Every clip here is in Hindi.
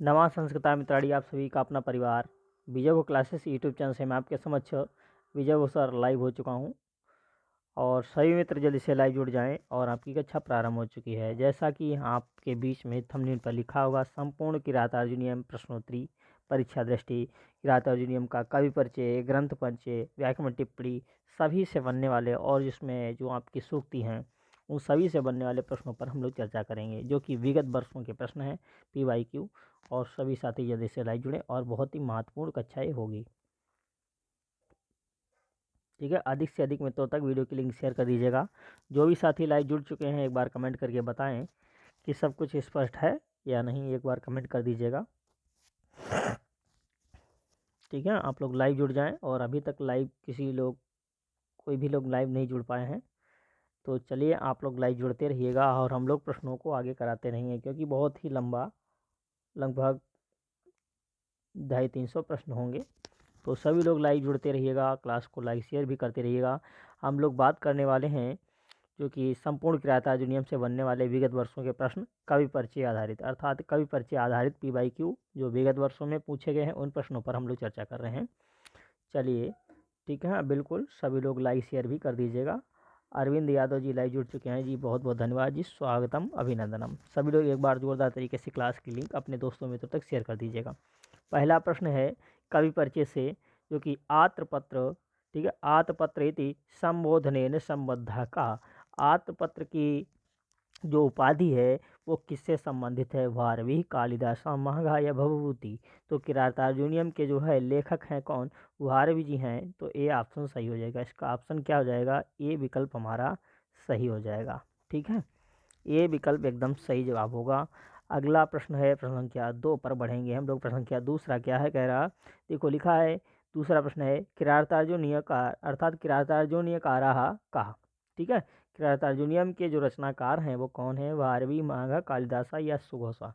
नवा संस्कृता मित्राड़ी आप सभी का अपना परिवार विजय वो क्लासेस यूट्यूब चैनल से मैं आपके समक्ष विजय वो सर लाइव हो चुका हूं और सभी मित्र जल्दी से लाइव जुड़ जाएं और आपकी कक्षा प्रारंभ हो चुकी है। जैसा कि आपके बीच में थंबनेल पर लिखा होगा, संपूर्ण किरातार्जुनीयम प्रश्नोत्तरी परीक्षा दृष्टि किरातार्जुनीयम का कवि परिचय, ग्रंथ परिचय, व्याकरण टिप्पणी सभी से बनने वाले और जिसमें जो आपकी सूक्ति हैं उन सभी से बनने वाले प्रश्नों पर हम लोग चर्चा करेंगे, जो कि विगत वर्षों के प्रश्न हैं PYQ। और सभी साथी जल्दी से लाइव जुड़े और बहुत ही महत्वपूर्ण कक्षा ये होगी। ठीक है, अधिक से अधिक मित्रों तक वीडियो की लिंक शेयर कर दीजिएगा। जो भी साथी लाइव जुड़ चुके हैं एक बार कमेंट करके बताएं कि सब कुछ स्पष्ट है या नहीं, एक बार कमेंट कर दीजिएगा। ठीक है, आप लोग लाइव जुड़ जाएं और अभी तक लाइव कोई भी लोग लाइव नहीं जुड़ पाए हैं तो चलिए आप लोग लाइव जुड़ते रहिएगा और हम लोग प्रश्नों को आगे कराते रहेंगे, क्योंकि बहुत ही लंबा लगभग 250-300 प्रश्न होंगे। तो सभी लोग लाइव जुड़ते रहिएगा, क्लास को लाइक शेयर भी करते रहिएगा। हम लोग बात करने वाले हैं जो कि संपूर्ण किरातार्जुनीयम से बनने वाले विगत वर्षों के प्रश्न कवि परिचय आधारित, अर्थात कवि परिचय आधारित PYQ जो विगत वर्षों में पूछे गए हैं उन प्रश्नों पर हम लोग चर्चा कर रहे हैं। चलिए ठीक है, बिल्कुल सभी लोग लाइक शेयर भी कर दीजिएगा। अरविंद यादव जी लाइव जुड़ चुके हैं जी, बहुत बहुत धन्यवाद जी, स्वागतम अभिनंदनम। सभी लोग एक बार जोरदार तरीके से क्लास की लिंक अपने दोस्तों मित्रों तक शेयर कर दीजिएगा। पहला प्रश्न है कवि परिचय से, जो कि आत्रपत्र, ठीक है, आत्रपत्र इति संबोधनेन संबद्ध का। आत्रपत्र की जो उपाधि है वो किससे संबंधित है? भारवी कालिदास महंगा या भवभूति। तो किरातार्जुनीयम के जो है लेखक हैं कौन? भारवी जी हैं। तो ए ऑप्शन सही हो जाएगा। इसका ऑप्शन क्या हो जाएगा? ए विकल्प हमारा सही हो जाएगा। ठीक है, ए विकल्प एकदम सही जवाब होगा। अगला प्रश्न है प्रश्न संख्या 2 पर बढ़ेंगे हम लोग। प्रश्न संख्या दूसरा क्या है कह रहा, देखो लिखा है दूसरा प्रश्न है किरातार्जुनीयकार अर्थात किरातार्जुनीयकाराः कः। ठीक है, किरातार्जुनीयम के जो रचनाकार हैं वो कौन है? भारवी, माघा, कालिदासा या सुघोषा।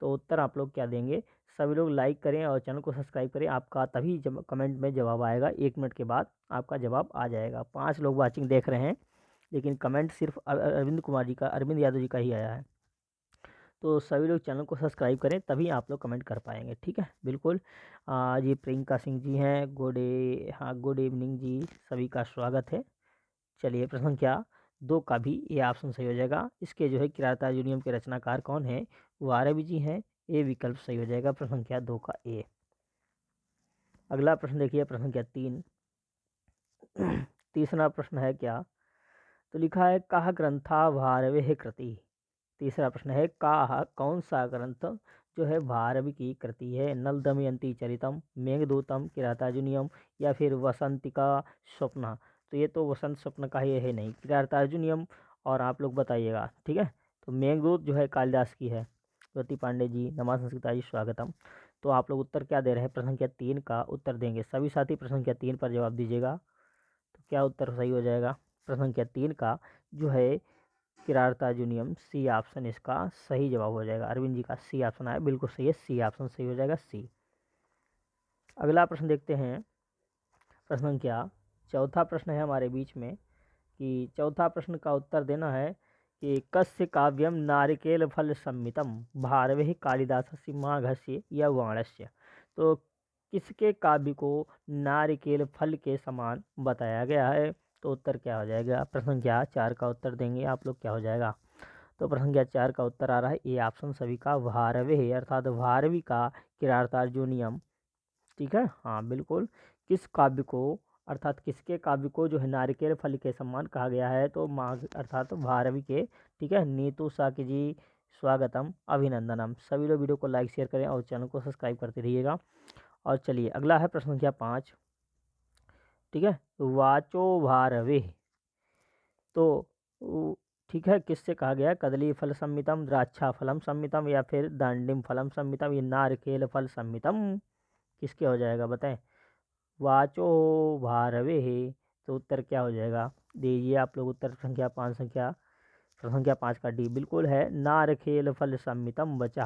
तो उत्तर आप लोग क्या देंगे? सभी लोग लाइक करें और चैनल को सब्सक्राइब करें, आपका तभी जब कमेंट में जवाब आएगा, 1 मिनट के बाद आपका जवाब आ जाएगा। 5 लोग वाचिंग देख रहे हैं लेकिन कमेंट सिर्फ अरविंद यादव जी का ही आया है। तो सभी लोग चैनल को सब्सक्राइब करें तभी आप लोग कमेंट कर पाएंगे। ठीक है, बिल्कुल। जी प्रियंका सिंह जी हैं, गुड इवनिंग जी, सभी का स्वागत है। चलिए प्रश्न संख्या 2 का भी ये ऑप्शन सही हो जाएगा। इसके जो है किरातार्जुनीयम के रचनाकार कौन है? वो भारवी जी हैं। ए विकल्प सही हो जाएगा प्रश्न संख्या 2 का ए। अगला प्रश्न देखिए प्रश्न संख्या 3। तीसरा प्रश्न है क्या? तो लिखा है कह ग्रंथा भारवे कृति। तीसरा प्रश्न है कह कौन सा ग्रंथ जो है भारवी की कृति है? नल दमयंती चरितम, मेघदूतम, किरातार्जुनीयम या फिर वसंतिका स्वप्न। तो ये तो वसंत स्वप्न का ये है नहीं, किरातार्जुनीयम। और आप लोग बताइएगा। ठीक है, तो मेघदूत जो है कालिदास की है। ज्योति पांडे जी, नमः संस्कृता जी, स्वागतम। तो आप लोग उत्तर क्या दे रहे हैं? प्रश्न संख्या 3 का उत्तर देंगे सभी साथी। प्रश्न संख्या 3 पर जवाब दीजिएगा। तो क्या उत्तर सही हो जाएगा? प्रश्न संख्या 3 का जो है किरातार्जुनीयम, सी ऑप्शन इसका सही जवाब हो जाएगा। अरविंद जी का सी ऑप्शन आया, बिल्कुल सही है, सी ऑप्शन सही हो जाएगा, सी। अगला प्रश्न देखते हैं। प्रश्न संख्या चौथा प्रश्न है हमारे बीच में कि चौथा प्रश्न का उत्तर देना है कि कस्य काव्यम नारिकेल फल सम्मितम भारवे कालिदासस्य माघस्य या वाणस्य। तो किसके काव्य को नारिकेल फल के समान बताया गया है? तो उत्तर क्या हो जाएगा? प्रश्न संख्या 4 का उत्तर देंगे आप लोग, क्या हो जाएगा? तो प्रश्न संख्या 4 का उत्तर आ रहा है ए ऑप्शन सभी का, भारवे अर्थात भारवी का किरातार्जुनीयम। ठीक है, हाँ बिल्कुल। किस काव्य को अर्थात किसके काव्य को जो है नारिकेल फल के समान कहा गया है? तो माघ अर्थात भारवी के। ठीक है, नीतू साकी जी, स्वागतम अभिनंदनम। सभी लोग वीडियो को लाइक शेयर करें और चैनल को सब्सक्राइब करते रहिएगा। और चलिए अगला है प्रश्न संख्या 5। ठीक है, वाचो भारवे। तो ठीक है, किससे कहा गया? कदली फल सम्मितम, द्राक्षा फलम सम्मितम या फिर दांडिम फलम सम्मितम, ये नारकेल फल सम्मितम। किसके हो जाएगा बताएं? वाचो भारवे है। तो उत्तर क्या हो जाएगा? दीजिए आप लोग उत्तर। प्रश्न संख्या 5 का डी बिल्कुल है, नारकेल फल सम्मितम बचा।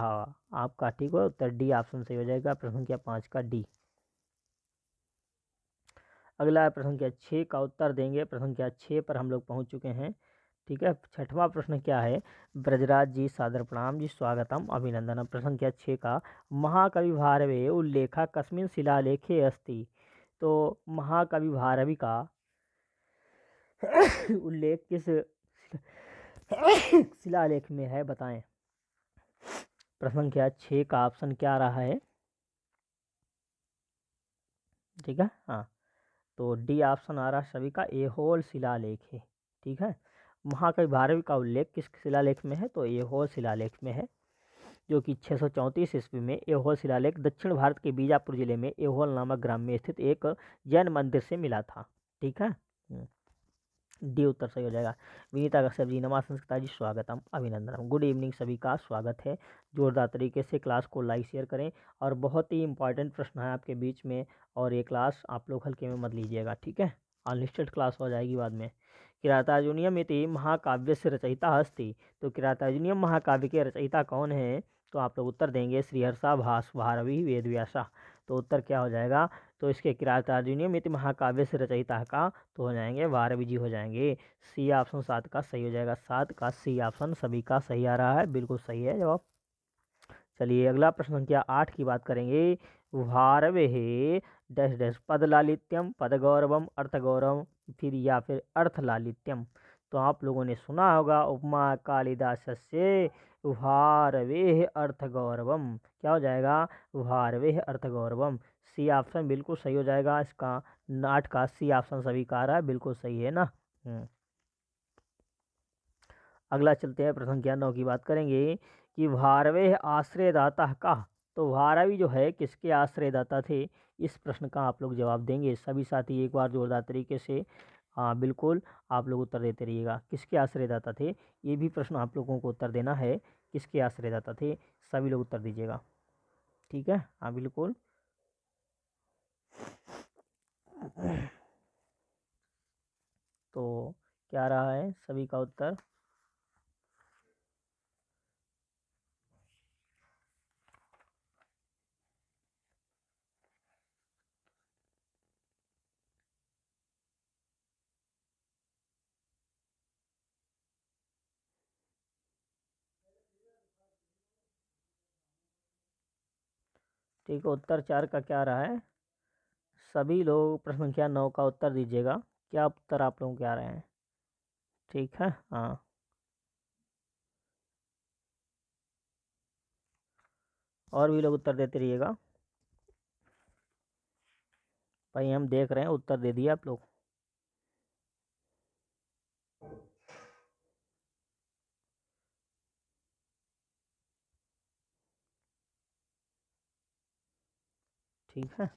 आपका ठीक है, उत्तर डी ऑप्शन सही हो जाएगा, प्रश्न संख्या 5 का डी। अगला है प्रश्न संख्या 6 का उत्तर देंगे। प्रश्न संख्या 6 पर हम लोग पहुंच चुके हैं। ठीक है। छठवां प्रश्न क्या है? ब्रजराज जी सादर प्रणाम जी, स्वागतम अभिनंदनम। प्रश्न संख्या 6 का, महाकवि भारवे उल्लेखा कस्मिन् शिलालेखे अस्ति। तो महाकवि भारवी का उल्लेख किस शिलालेख में है, बताएं। प्रश्न संख्या 6 का ऑप्शन क्या रहा है? ठीक है, हाँ, तो डी ऑप्शन आ रहा सभी का, ऐहोल शिलालेख है। ठीक है, महाकवि भारवी का उल्लेख किस शिलालेख में है? तो ऐहोल शिलालेख में है, जो कि 634 ईस्वी में ऐहोल शिलालेख दक्षिण भारत के बीजापुर जिले में ऐहोल नामक ग्राम में स्थित एक जैन मंदिर से मिला था। ठीक है, डी उत्तर सही हो जाएगा। विनीता कश्यप जी, नमा संस्कृता जी, स्वागतम अभिनंदनम। गुड इवनिंग, सभी का स्वागत है। जोरदार तरीके से क्लास को लाइक शेयर करें, और बहुत ही इंपॉर्टेंट प्रश्न है आपके बीच में, और ये क्लास आप लोग हल्के में मत लीजिएगा। ठीक है, अनलिस्टेड क्लास हो जाएगी बाद में। किरातार्जुनीयम इति महाकाव्य से रचयिता अस्ति। तो किरातार्जुनीयम महाकाव्य के रचयिता कौन है? तो आप लोग उत्तर देंगे श्रीहर्षा भास भारवी वेदव्यासा। तो उत्तर क्या हो जाएगा? तो इसके किरातार्जुनीयम इति महाकाव्य से रचयिता का तो हो जाएंगे भारवी जी हो जाएंगे। सी ऑप्शन 7 का सही हो जाएगा। 7 का सी ऑप्शन सभी का सही आ रहा है, बिल्कुल सही है जवाब। चलिए अगला प्रश्न संख्या 8 की बात करेंगे। भारवे डैश डैश पद लालित्यम, पद गौरवम, अर्थ गौरवम, फिर या फिर अर्थ लालित्यम। तो आप लोगों ने सुना होगा उपमा कालिदास से भारवे अर्थ गौरवम। क्या हो जाएगा? भारवे अर्थ गौरवम। सी ऑप्शन बिल्कुल सही हो जाएगा इसका। 8 का सी ऑप्शन सभी का आ रहा है, बिल्कुल सही है ना। अगला चलते हैं, प्रश्न संख्या 9 की बात करेंगे कि भारवे आश्रयदाता का। तो भारवी जो है किसके आश्रयदाता थे? इस प्रश्न का आप लोग जवाब देंगे। सभी साथी एक बार जोरदार तरीके से हाँ बिल्कुल आप लोग उत्तर देते रहिएगा। किसके आश्रयदाता थे? ये भी प्रश्न आप लोगों को उत्तर देना है, किसके आश्रयदाता थे, सभी लोग उत्तर दीजिएगा। ठीक है, हाँ बिल्कुल। तो क्या रहा है सभी का उत्तर? ठीक है, उत्तर 4 का क्या रहा है? सभी लोग प्रश्न संख्या 9 का उत्तर दीजिएगा। क्या उत्तर आप लोगों के आ रहे हैं? ठीक है, हाँ, और भी लोग उत्तर देते रहिएगा। भाई हम देख रहे हैं, उत्तर दे दिए आप लोग। ठीक है,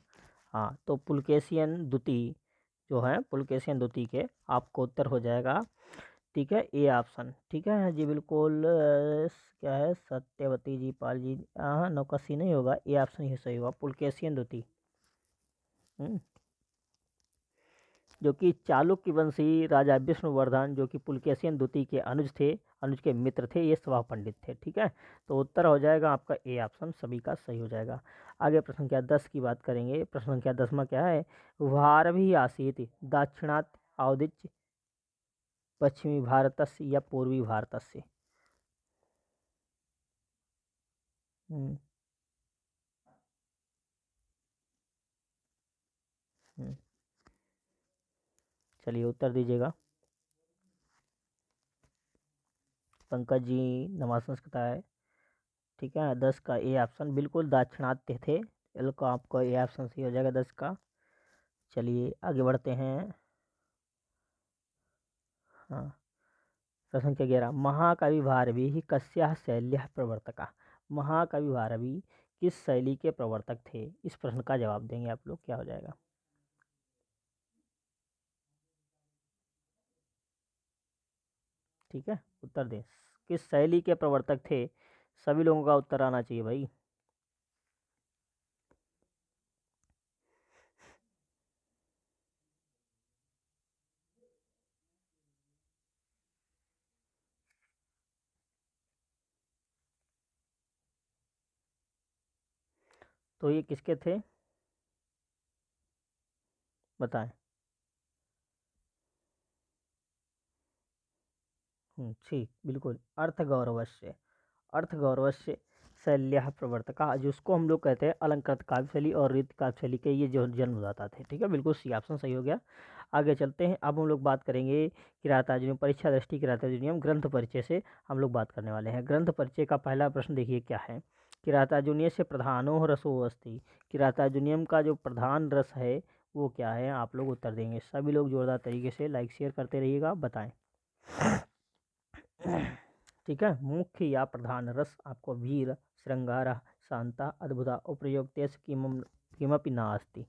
हाँ, तो पुलकेशियन द्विती जो है, पुलकेशियन द्विती के आपको उत्तर हो जाएगा। ठीक है, ए ऑप्शन। ठीक है जी, बिल्कुल क्या है, सत्यवती जी, पाल जी, हाँ नौकसी नहीं होगा, ए ऑप्शन ही सही होगा, पुलकेशियन द्विती। जो कि चालुक्य वंशी राजा विष्णुवर्धन, जो कि पुलकेशियन द्वितीय के अनुज थे, अनुज के मित्र थे, ये स्वभाव पंडित थे। ठीक है, तो उत्तर हो जाएगा आपका ए ऑप्शन, सभी का सही हो जाएगा। आगे प्रश्न संख्या 10 की बात करेंगे। प्रश्न संख्या 10वां क्या है? भारवी आसीत दाक्षिणात्य अवधिच पश्चिमी भारतस्य या पूर्वी भारतस्य। हम्म हम्म, चलिए उत्तर दीजिएगा। पंकज जी, नवा संस्कृत है। ठीक है, 10 का ए ऑप्शन बिल्कुल दाक्षिणात्य थे। एल को आपको ए ऑप्शन सही हो जाएगा 10 का। चलिए आगे बढ़ते हैं। हाँ, प्रश्न संख्या 11, महाकवि भारवी ही कस्या शैल्या प्रवर्तका। महाकवि भारवी किस शैली के प्रवर्तक थे? इस प्रश्न का जवाब देंगे आप लोग। क्या हो जाएगा? ठीक है, उत्तर दें, किस शैली के प्रवर्तक थे? सभी लोगों का उत्तर आना चाहिए भाई। तो ये किसके थे, बताएं। ठीक, बिल्कुल। अर्थगौरवस्य शैल्यः प्रवर्तकः, जिसको हम लोग कहते हैं अलंकृत काव्य शैली और रीति काव्य शैली के ये जो जन्मदाता थे। ठीक है, बिल्कुल सी ऑप्शन सही हो गया। आगे चलते हैं। अब हम लोग बात करेंगे किरातार्जुनीय परीक्षा दृष्टि किरातार्जुनीयम ग्रंथ परिचय से हम लोग बात करने वाले हैं। ग्रंथ परिचय का पहला प्रश्न देखिए क्या है। किरातार्जुनीय से प्रधानो रसो अस्ति, किरातार्जुनीयम का जो प्रधान रस है वो क्या है, आप लोग उत्तर देंगे। सभी लोग जोरदार तरीके से लाइक शेयर करते रहिएगा, बताएं। ठीक है, मुख्य या प्रधान रस आपको वीर, श्रृंगार, शांता, अद्भुता, उपयुक्तेश किमपि नास्ति।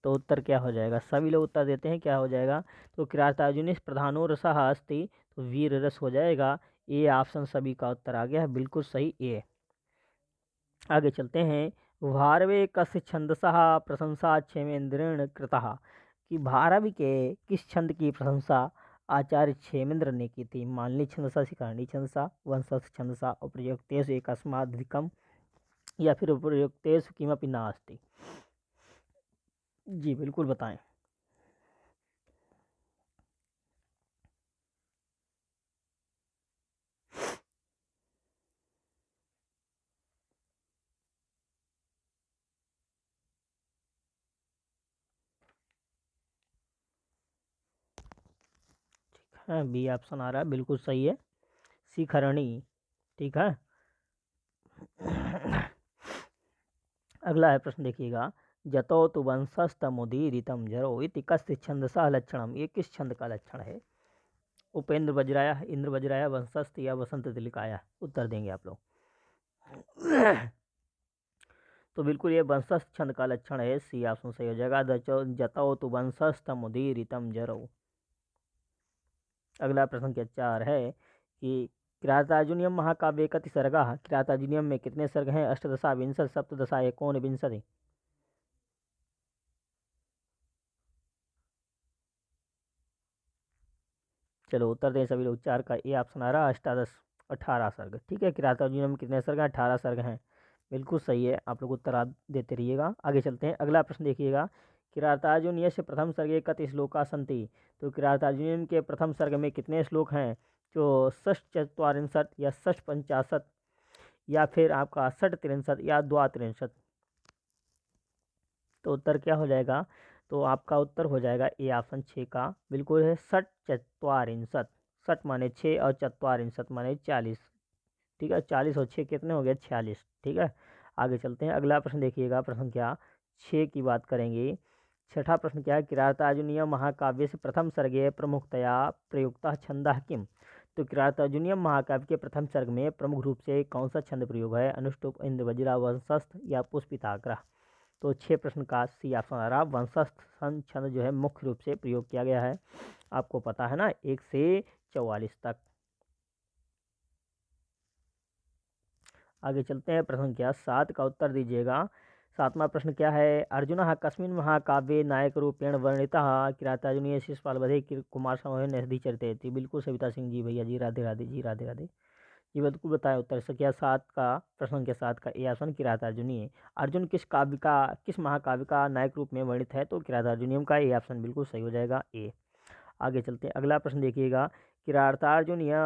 तो उत्तर क्या हो जाएगा, सभी लोग उत्तर देते हैं, क्या हो जाएगा। तो किरातार्जुनीय प्रधानो रसः अस्ति, तो वीर रस हो जाएगा। ए ऑप्शन सभी का उत्तर आ गया है, बिल्कुल सही ए। आगे चलते हैं। भारवे कस्य छंदसः प्रशंसा क्षेमेंद्रेण कृतः, कि भारवी के किस छंद की प्रशंसा आचार्य क्षेमेंद्र ने की थी। मानली छंदसा, शिखरणी छंदसा, वंशस्थ छंदसा, उपर्युक्तेषु एकस्मादधिकम, या फिर उपर्युक्तेषु किमपि नास्ति। जी बिल्कुल बताएं। ठीक है, बी ऑप्शन आ रहा है, बिल्कुल सही है, शिखरणी। ठीक है। अगला है प्रश्न देखिएगा। जतो तु वंशस्तमुदीरितम जरो इति कस्य छंदसा लक्षणम, ये किस छंद का लक्षण है। उपेंद्र वज्राया, इंद्र वज्राया, वंशस्थ या वसंत तिलकाया, उत्तर देंगे आप लोग। तो बिल्कुल ये वंशस्थ छंद का लक्षण है, सी ऑप्शन सही हो जाएगा। जतो तु वंशस्थमुदीरितम जरो। अगला प्रश्न क्या 4 है कि किरातार्जुनीयम महाकाव्य कति सर्गा, किरातार्जुनीयम में कितने सर्ग हैं। अष्टदशा, विंशति, सप्तदशा, एकोनविंशति। चलो उत्तर दें सभी लोग। 4 का ए ऑप्शन आ रहा है, अष्टादश 18 सर्ग। ठीक है, किरातार्जुनीयम में कितने सर्ग हैं, 18 सर्ग हैं, बिल्कुल सही है। आप लोग उत्तर आप देते रहिएगा। आगे चलते हैं। अगला प्रश्न देखिएगा। किरातार्जुनीय से प्रथम सर्गे कति श्लोका सन्ति, तो किरातार्जुनीयम के प्रथम सर्ग में कितने श्लोक हैं। जो षष्ठ चत्वारिंशत या षष्ठ पंचाशत या फिर आपका षठ त्रिंशत या द्वात्रिंशत। तो उत्तर क्या हो जाएगा, तो आपका उत्तर हो जाएगा ए ऑप्शन 6 का, बिल्कुल है, षट चत्वारिंशत। षट माने 6 और चत्वारिंशत माने 40। ठीक है, 40 और 6 कितने हो गए, 46। ठीक है, आगे चलते हैं। अगला प्रश्न देखिएगा, प्रश्न क्या 6 की बात करेंगे। छठा प्रश्न क्या है। किरातार्जुनीय महाकाव्य से प्रथम सर्गे प्रमुखतया प्रयुक्ता छंद किम, तो किरातार्जुनीय महाकाव्य के प्रथम सर्ग में प्रमुख रूप से कौन सा छंद प्रयोग है। अनुष्टुप, इंद्र वज्रा, वंशस्थ या पुष्पिताग्रह। तो 6 प्रश्न का सी ऑप्शन आ रहा। वंशस्थ छंद जो है मुख्य रूप से प्रयोग किया गया है, आपको पता है ना, 1 से 44 तक। आगे चलते हैं। प्रश्न क्या 7 का उत्तर दीजिएगा। 7वां प्रश्न क्या है। अर्जुन कस्मिन् महाकाव्ये नायक रूपेण वर्णितः, किरातार्जुनीय शिशुपाल वधे कुमार समूह नहदी चरिते थी। बिल्कुल सविता सिंह जी भैया जी, राधे राधे जी, राधे राधे जी, बिल्कुल बताया उत्तर से क्या 7 का प्रश्न के 7 का ए ऑप्शन किरातार्जुनीय। अर्जुन किस महाकाव्य का नायक रूप में वर्णित है, तो किरातार्जुनीयम का ए ऑप्शन बिल्कुल सही हो जाएगा ए। आगे चलते हैं। अगला प्रश्न देखिएगा। किरातार्जुनीय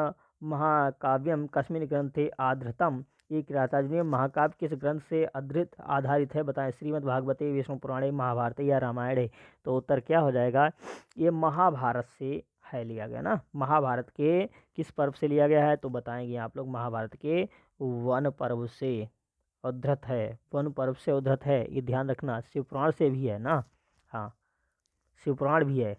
महाकाव्यम कस्मिन् ग्रंथे आधृतम, ये किरातार्जुनीय महाकाव्य किस ग्रंथ से आधारित है, बताएं। श्रीमद् भागवते, विष्णु पुराणे, महाभारत या रामायण। तो उत्तर क्या हो जाएगा, ये महाभारत से है लिया गया ना। महाभारत के किस पर्व से लिया गया है, तो बताएंगे आप लोग। महाभारत के वन पर्व से उद्धृत है, वन पर्व से उद्धृत है, ये ध्यान रखना। शिवपुराण से भी है ना, हाँ शिवपुराण भी है।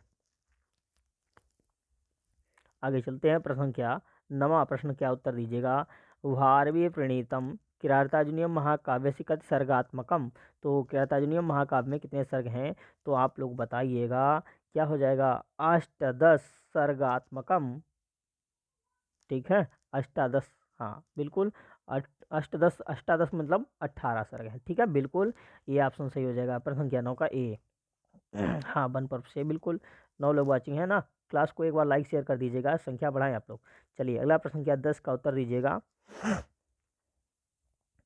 आगे चलते हैं। प्रश्न क्या 9वां प्रश्न क्या उत्तर दीजिएगा। भारवीय प्रणीतम किरातार्जुनीयम महाकाव्य से कति सर्गात्मकम, तो किरातार्जुनीयम महाकाव्य में कितने सर्ग हैं, तो आप लोग बताइएगा। क्या हो जाएगा, अष्टादश सर्गात्मकम। ठीक है, अष्टादश, हाँ बिल्कुल, अष्टादश, अष्टादश मतलब 18 सर्ग है। ठीक है, बिल्कुल ये ऑप्शन सही हो जाएगा। प्रश्न क्या 9 का ए। हाँ वन पर्व से, बिल्कुल। 9 लोग वाचिंग है ना, क्लास को एक बार लाइक शेयर कर दीजिएगा, संख्या बढ़ाएं आप लोग। चलिए अगला प्रश्न क्या 10 का उत्तर दीजिएगा।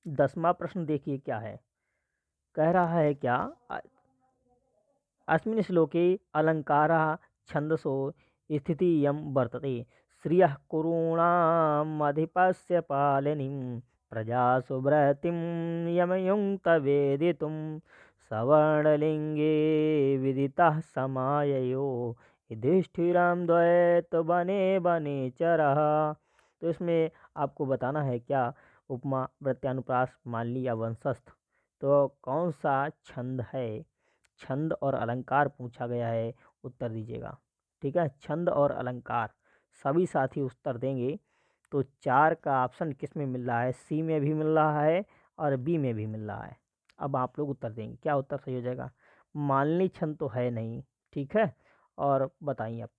10वां प्रश्न देखिए क्या है, कह रहा है क्या। अस्मिन् श्लोके अलंकारा छंदसो स्थितियं वर्तते, श्रियः कुरूणामधिपस्य पालिनीं प्रजासु बृहतिं यमयुङ्क्तवेदितुं सवर्णलिङ्गे विदितः समाययो युधिष्ठिरं द्वैत बने बने चरः। तो इसमें आपको बताना है क्या, उपमा, प्रत्यानुप्रास, मालनी या वंशस्थ। तो कौन सा छंद है, छंद और अलंकार पूछा गया है, उत्तर दीजिएगा। ठीक है, छंद और अलंकार सभी साथी उत्तर देंगे। तो 4 का ऑप्शन किस में मिल रहा है, सी में भी मिल रहा है और बी में भी मिल रहा है। अब आप लोग उत्तर देंगे, क्या उत्तर सही हो जाएगा। मालनी छंद तो है नहीं, ठीक है, और बताइए आप।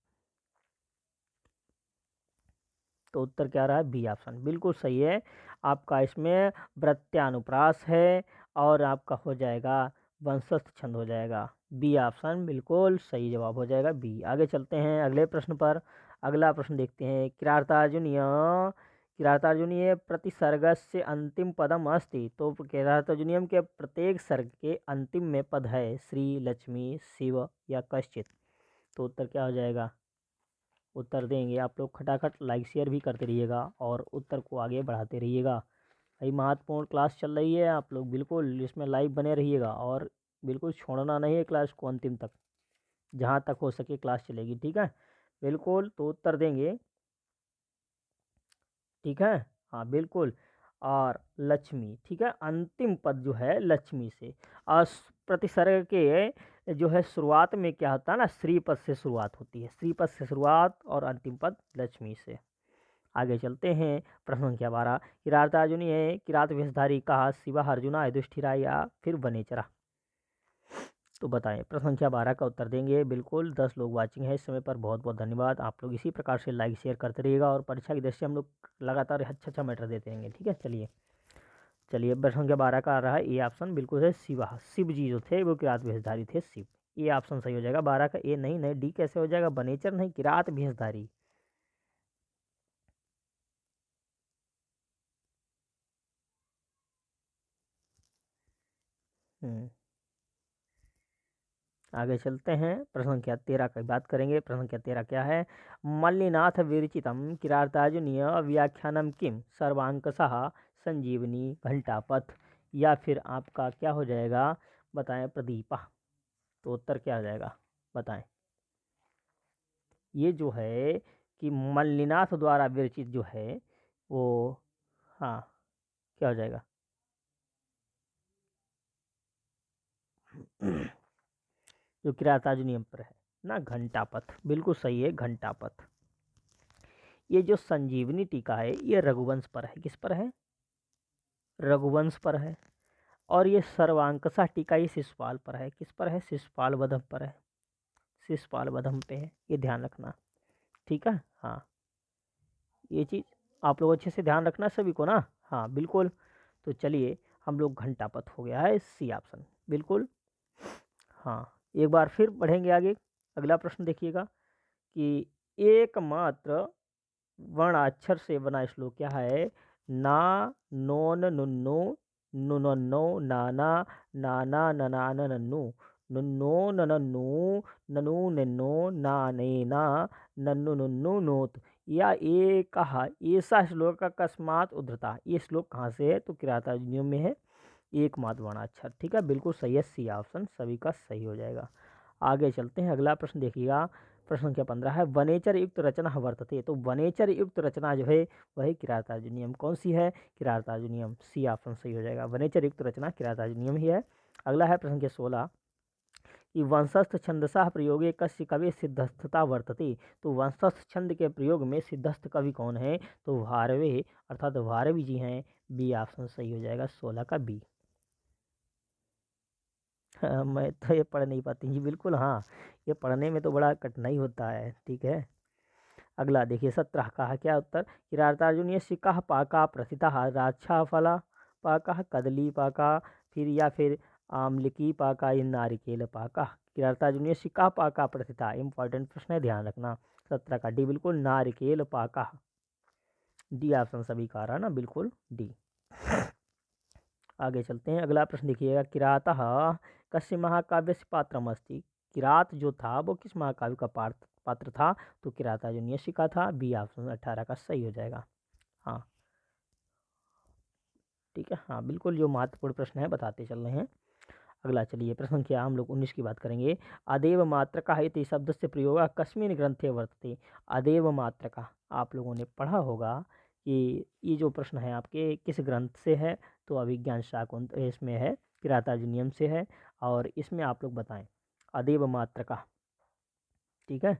तो उत्तर क्या रहा है, बी ऑप्शन बिल्कुल सही है आपका। इसमें प्रत्यानुप्रास है और आपका हो जाएगा वंशस्थ छंद हो जाएगा। बी ऑप्शन बिल्कुल सही जवाब हो जाएगा, बी। आगे चलते हैं अगले प्रश्न पर। अगला प्रश्न देखते हैं। किरातार्जुनीय प्रतिसर्गस्य अंतिम पदम अस्ति। तो किरातार्जुनीयम के प्रत्येक सर्ग के अंतिम में पद है श्री, लक्ष्मी, शिव या कश्चित। तो उत्तर क्या हो जाएगा, उत्तर देंगे आप लोग। खटाखट लाइक शेयर भी करते रहिएगा और उत्तर को आगे बढ़ाते रहिएगा। भाई महत्वपूर्ण क्लास चल रही है, आप लोग बिल्कुल इसमें लाइव बने रहिएगा और बिल्कुल छोड़ना नहीं है क्लास को अंतिम तक, जहाँ तक हो सके क्लास चलेगी। ठीक है, बिल्कुल। तो उत्तर देंगे, ठीक है, हाँ बिल्कुल। और लक्ष्मी, ठीक है, अंतिम पद जो है लक्ष्मी से। और प्रतिसर्ग के जो है शुरुआत में क्या होता है ना, श्री पद से शुरुआत होती है, श्री पद से शुरुआत और अंतिम पद लक्ष्मी से। आगे चलते हैं। प्रश्न संख्या 12। किरातार्जुनी है किरात वेशधारी कहा, शिवा, अर्जुना, युधिष्ठिरा या फिर वनेचरा। तो बताएं, प्रश्न संख्या 12 का उत्तर देंगे। बिल्कुल 10 लोग वाचिंग है इस समय पर, बहुत बहुत धन्यवाद। आप लोग इसी प्रकार से लाइक शेयर करते रहिएगा और परीक्षा की दृष्टि से हम लोग लगातार अच्छा अच्छा मैटर देते रहेंगे। ठीक है, चलिए चलिए। प्रश्न संख्या 12 का आ रहा है ए ऑप्शन, बिल्कुल है शिवा। शिव जी जो थे वो किरात भेषधारी थे, शिव। ए ऑप्शन सही हो जाएगा 12 का। ए नहीं नहीं, डी कैसे हो जाएगा, बनेचर नहीं, किरात भेषधारी। आगे चलते हैं। प्रश्न संख्या 13 की बात करेंगे। प्रश्न संख्या 13 क्या है, मल्लिनाथ विरचितम किरातार्जुनीय व्याख्यानम किम, सर्वांकशः, संजीवनी, घंटापथ या फिर आपका क्या हो जाएगा, बताएं, प्रदीपा। तो उत्तर क्या हो जाएगा, बताएं। ये जो है कि मल्लिनाथ द्वारा विरचित जो है वो, हाँ, क्या हो जाएगा जो किरातार्जुनीयम पर है ना, घंटापथ, बिल्कुल सही है, घंटापथ। ये जो संजीवनी टीका है ये रघुवंश पर है, किस पर है, रघुवंश पर है। और ये सर्वांकशा टीका ये शिशुपाल पर है, किस पर है, शिशुपाल वधम पर है, शिशुपाल वधम पे है, ये ध्यान रखना। ठीक है, हाँ, ये चीज़ आप लोग अच्छे से ध्यान रखना सभी को ना, हाँ बिल्कुल। तो चलिए, हम लोग घंटापथ हो गया है सी ऑप्शन, बिल्कुल। हाँ, एक बार फिर बढ़ेंगे आगे। अगला प्रश्न देखिएगा कि एकमात्र वर्णाक्षर से बना श्लोक क्या है, ना, नोन, नुन्नु, नुनन्नो, नाना, नाना, ननान, नन्नु, नुन्नो, ननन्नु, ननु, निन्नो, नानेना, नन्नु, नुन्नु, नोत। या ये कहा, ऐसा श्लोक अकस्मात उद्धृता। ये श्लोक कहाँ से है, तो किरातार्जुनीय में है, एकमात्र वर्णाक्षर। ठीक है, बिल्कुल सही है, सी ऑप्शन सभी का सही हो जाएगा। आगे चलते हैं, अगला प्रश्न देखिएगा। प्रश्न संख्या 15 है, वनेचर युक्त रचना वर्तते। तो वनेचर युक्त रचना जो है वही किरातार्जुनीयम, कौन सी है, किरातार्जुनीयम, सी ऑप्शन सही हो जाएगा। वनेचर युक्त रचना किरातार्जुनीयम ही है। अगला है प्रश्न संख्या 16 कि वंशस्थ छंदसाह प्रयोगे कस्य कवि सिद्धस्थता वर्तते। तो वंशस्थ छंद के प्रयोग में सिद्धस्थ कवि कौन है, तो भारवे अर्थात भारवी जी हैं, बी ऑप्शन सही हो जाएगा, 16 का बी। हाँ, मैं तो ये पढ़ नहीं पाती जी, बिल्कुल हाँ, ये पढ़ने में तो बड़ा कठिनाई होता है। ठीक है, अगला देखिए 17 का क्या उत्तर, किरातार्जुनीय सिक्का पाका प्रथिता, राक्षा फला पाका, कदली पाका, फिर या फिर आमलिकी पाका या नारिकेल पाका। किरातार्जुनीय सिक्का पाका प्रथिता, इंपॉर्टेंट प्रश्न है, ध्यान रखना। 17 का डी, बिल्कुल नारिकेल पाका, डी ऑप्शन सभी का रहा ना, बिल्कुल डी। आगे चलते हैं, अगला प्रश्न देखिएगा, किरातः कस्य महाकाव्य से पात्रम अस्ति। किरात जो था वो किस महाकाव्य का पात्र था? तो किरातार्जुनीय का था। बी ऑप्शन 18 का सही हो जाएगा। हाँ ठीक है, हाँ बिल्कुल, जो महत्वपूर्ण प्रश्न है बताते चल रहे हैं। अगला चलिए प्रश्न संख्या हम लोग 19 की बात करेंगे। अदेव मात्रका इति शब्द से प्रयोग कस्मिन् ग्रंथे वर्तते। अदेव मात्रका आप लोगों ने पढ़ा होगा कि ये जो प्रश्न है आपके किस ग्रंथ से है? तो अभिज्ञान शाकुंत इसमें है, किरातार्जुनीयम से है। और इसमें आप लोग बताएं अदेव मात्रका, ठीक है।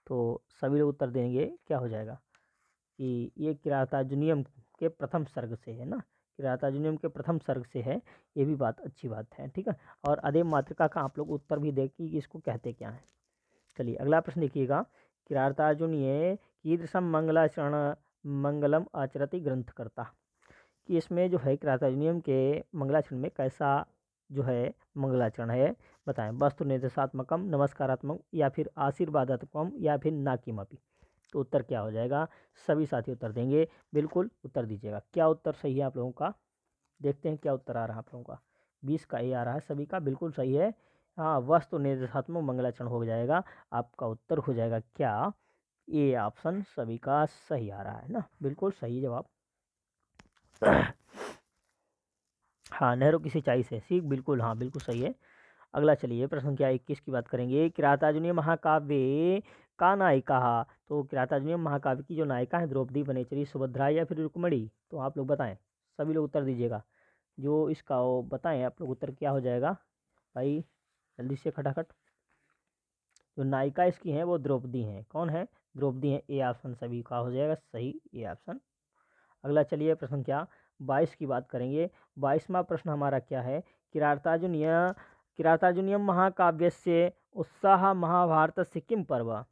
तो सभी लोग उत्तर देंगे, क्या हो जाएगा कि ये किरातार्जुनीयम के प्रथम सर्ग से है ना, किरातार्जुनीयम के प्रथम सर्ग से है। ये भी बात अच्छी बात है, ठीक है। और अदेव मातृका का आप लोग उत्तर भी देखिए कि इसको कहते क्या है। चलिए अगला प्रश्न देखिएगा। किरातार्जुनीय कीदृशम मंगलाचरण मंगलम आचरति ग्रंथकर्ता, कि इसमें जो है किरातार्जुनीयम के मंगलाचरण में कैसा जो है मंगलाचरण है, बताएं। वस्तु निर्देशात्मकम, नमस्कारात्मक, या फिर आशीर्वादात्मकम, या फिर नाकिमपि। तो उत्तर क्या हो जाएगा? सभी साथी उत्तर देंगे, बिल्कुल उत्तर दीजिएगा। क्या उत्तर सही है आप लोगों का? देखते हैं क्या उत्तर आ रहा है आप लोगों का। 20 का ए आ रहा है सभी का, बिल्कुल सही है। हाँ, वस्तु निर्देशात्मक मंगलाचरण हो जाएगा। आपका उत्तर हो जाएगा क्या? ए ऑप्शन सभी का सही आ रहा है ना, बिल्कुल सही जवाब। हाँ, नेहरू की सिंचाई से सीख, बिल्कुल, हाँ बिल्कुल सही है। अगला चलिए प्रश्न संख्या 21 की बात करेंगे। किरातार्जुनीय महाकाव्य का नायिका, तो किरातार्जुनीय महाकाव्य की जो नायिका है द्रौपदी, वनेचरी, सुभद्रा, या फिर रुक्मणी, तो आप लोग बताएं। सभी लोग उत्तर दीजिएगा, जो इसका वो बताएं आप लोग उत्तर क्या हो जाएगा भाई, जल्दी से खटाखट। जो नायिका इसकी है वो द्रौपदी है। कौन है? द्रौपदी है। ए ऑप्शन सभी का हो जाएगा सही, ए ऑप्शन। अगला चलिए प्रश्न संख्या 22 की बात करेंगे। 22वां प्रश्न हमारा क्या है? किरातार्जुनीयम महाकाव्य से उत्साह महाभारत से किम पर्व,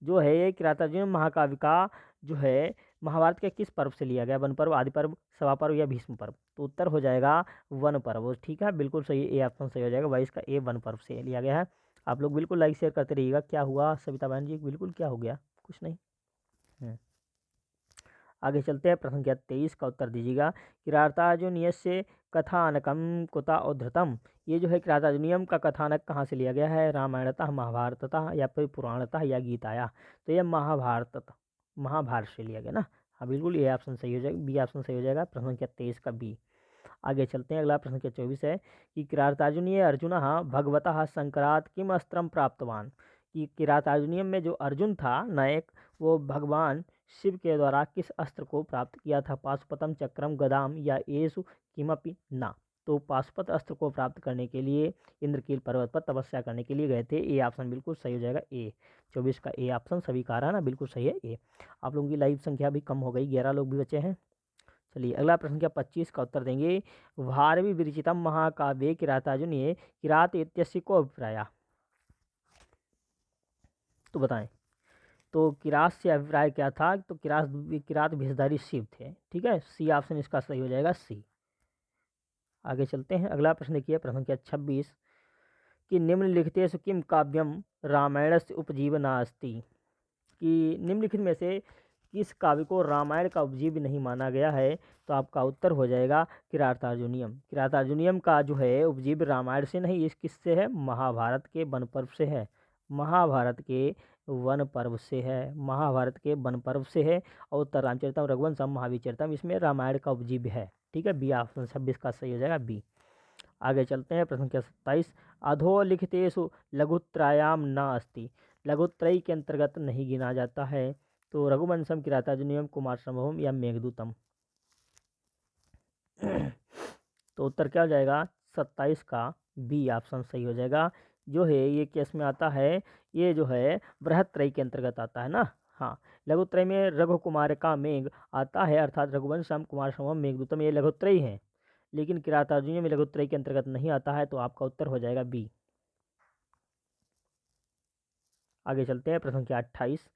जो है ये किरातार्जुनीयम महाकाव्य का जो है महाभारत के किस पर्व से लिया गया? वन पर्व, आदि पर्व, सभा पर्व, या भीष्म पर्व। तो उत्तर हो जाएगा वन पर्व, ठीक है, बिल्कुल सही। ए ऑप्शन सही हो जाएगा। 22 का ए वन पर्व से लिया गया है। आप लोग बिल्कुल लाइक शेयर करते रहिएगा। क्या हुआ सविता बहन जी? बिल्कुल क्या हो गया? कुछ नहीं। आगे चलते हैं, प्रश्न संख्या 23 का उत्तर दीजिएगा। किरातार्जुनीय से कथानकम कुता उद्धृतम, ये जो है किरातार्जुनीयम का कथानक कहाँ से लिया गया है? रामायणतः, महाभारततः, या फिर पुराणतः, या गीताया। तो ये महाभारत से लिया गया ना। हाँ बिल्कुल, ये ऑप्शन सही हो जाएगा, बी ऑप्शन सही हो जाएगा। प्रश्न संख्या 23 का बी। आगे चलते हैं, अगला प्रश्न संख्या 24 है कि किरातार्जुनीय अर्जुन भगवतः शंकरात् किम अस्त्रम प्राप्तवान, कि किरातार्जुनीयम में जो अर्जुन था नायक, वो भगवान शिव के द्वारा किस अस्त्र को प्राप्त किया था? पाशुपतम, चक्रम, गदाम, या एषु किमपि ना। तो पाशुपत अस्त्र को प्राप्त करने के लिए इंद्रकील पर्वत पर तपस्या करने के लिए गए थे। ए ऑप्शन बिल्कुल सही हो जाएगा। ए 24 का ए ऑप्शन सभी का रहा ना, बिल्कुल सही है ए। आप लोगों की लाइव संख्या भी कम हो गई, 11 लोग भी बचे हैं। चलिए अगला प्रश्न क्या 25 का उत्तर देंगे। भारवी विरचितम महाकाव्य किरातार्जुनीय किरात इत्यस्य को अभिप्राय, तो बताएं। तो किरात से अभिप्राय क्या था? तो किरात भेषधारी शिव थे, ठीक है। सी ऑप्शन इसका सही हो जाएगा, सी। आगे चलते हैं, अगला प्रश्न देखिए प्रश्न संख्या 26 कि निम्नलिखितेषु किम काव्यम रामायणस्य उपजीवनास्ति, कि निम्नलिखित में से किस काव्य को रामायण का उपजीव्य नहीं माना गया है? तो आपका उत्तर हो जाएगा किरातार्जुनीयम। किरातार्जुनीयम का जो है उपजीव्य रामायण से नहीं, इस किससे है? महाभारत के वन पर्व से है। महाभारत के वन पर्व से है, महाभारत के वन पर्व से है। और उत्तर रामचरितम, रघुवंशम, महावीर चरितम, इसमें रामायण का उपजीव्य है, ठीक है। बी ऑप्शन 26 का सही हो जाएगा, बी। आगे चलते हैं, प्रश्न संख्या 27 अधोलिखितेषु लघुत्रायाम न अस्ति, लघुत्रयी के अंतर्गत नहीं गिना जाता है। तो रघुवंशम, किरातार्जुनीयम, कुमार संभवम, या मेघदूतम। तो उत्तर क्या हो जाएगा? 27 का बी ऑप्शन सही हो जाएगा। जो है ये केस में आता है, ये जो है बृहत्रयी के अंतर्गत आता है ना। हाँ, लघुत्रय में रघुकुमार का मेघ आता है, अर्थात रघुवंशम, कुमार संभवम, मेघदूतम, ये लघुत्रयी है। लेकिन किरातार्जुनीय में लघुत्रय के अंतर्गत नहीं आता है, तो आपका उत्तर हो जाएगा बी। आगे चलते हैं, प्रश्न संख्या 28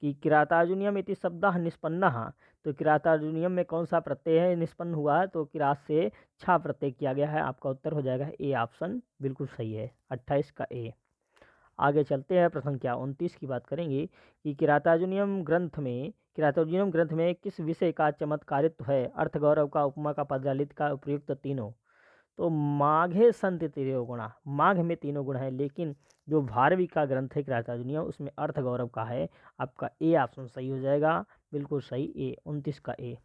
कि किरातार्जुनीयम इति शब्दः निष्पन्नः, तो किरातार्जुनीयम में कौन सा प्रत्यय है निष्पन्न हुआ? तो किरात से छा प्रत्यय किया गया है। आपका उत्तर हो जाएगा ए ऑप्शन, बिल्कुल सही है, 28 का ए। आगे चलते हैं, प्रश्न संख्या 29 की बात करेंगे कि किरातार्जुनीयम ग्रंथ में किस विषय का चमत्कारित्व है? अर्थ, गौरव का, उपमा का, पदलालित का, उपयुक्त तीनों। तो माघे संति तीनो गुणा, माघ में तीनों गुण है, लेकिन जो भारवी का ग्रंथ है किरातार्जुनीय उसमें अर्थ गौरव का है। आपका ए ऑप्शन सही हो जाएगा, बिल्कुल सही, ए 29 का ए।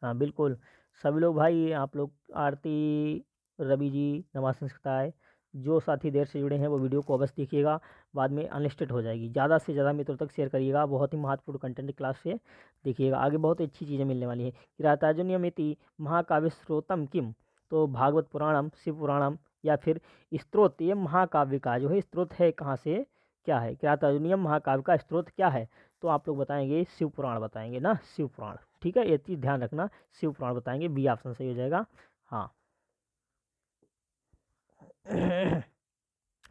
हाँ बिल्कुल, सभी लोग भाई, आप लोग आरती, रवि जी, नमाज संस्कृताय, जो साथी देर से जुड़े हैं वो वीडियो को अवश्य देखिएगा, बाद में अनलिस्टेड हो जाएगी। ज़्यादा से ज़्यादा मित्रों तक शेयर करिएगा, बहुत ही महत्वपूर्ण कंटेंट क्लास से देखिएगा, आगे बहुत अच्छी चीज़ें मिलने वाली हैं। किरातार्जुनीयमिति महाकाव्य स्रोतम किम, तो भागवत पुराणम, शिव पुराणम, या फिर स्त्रोत, ये महाकाव्य का जो है स्त्रोत है कहाँ से, क्या है, किरातार्जुनीयम महाकाव्य का स्त्रोत क्या है, तो आप लोग बताएंगे शिव पुराण बताएंगे ना, शिव पुराण, ठीक है, ये चीज़ ध्यान रखना, शिव पुराण बताएंगे, बी ऑप्शन सही हो जाएगा। हाँ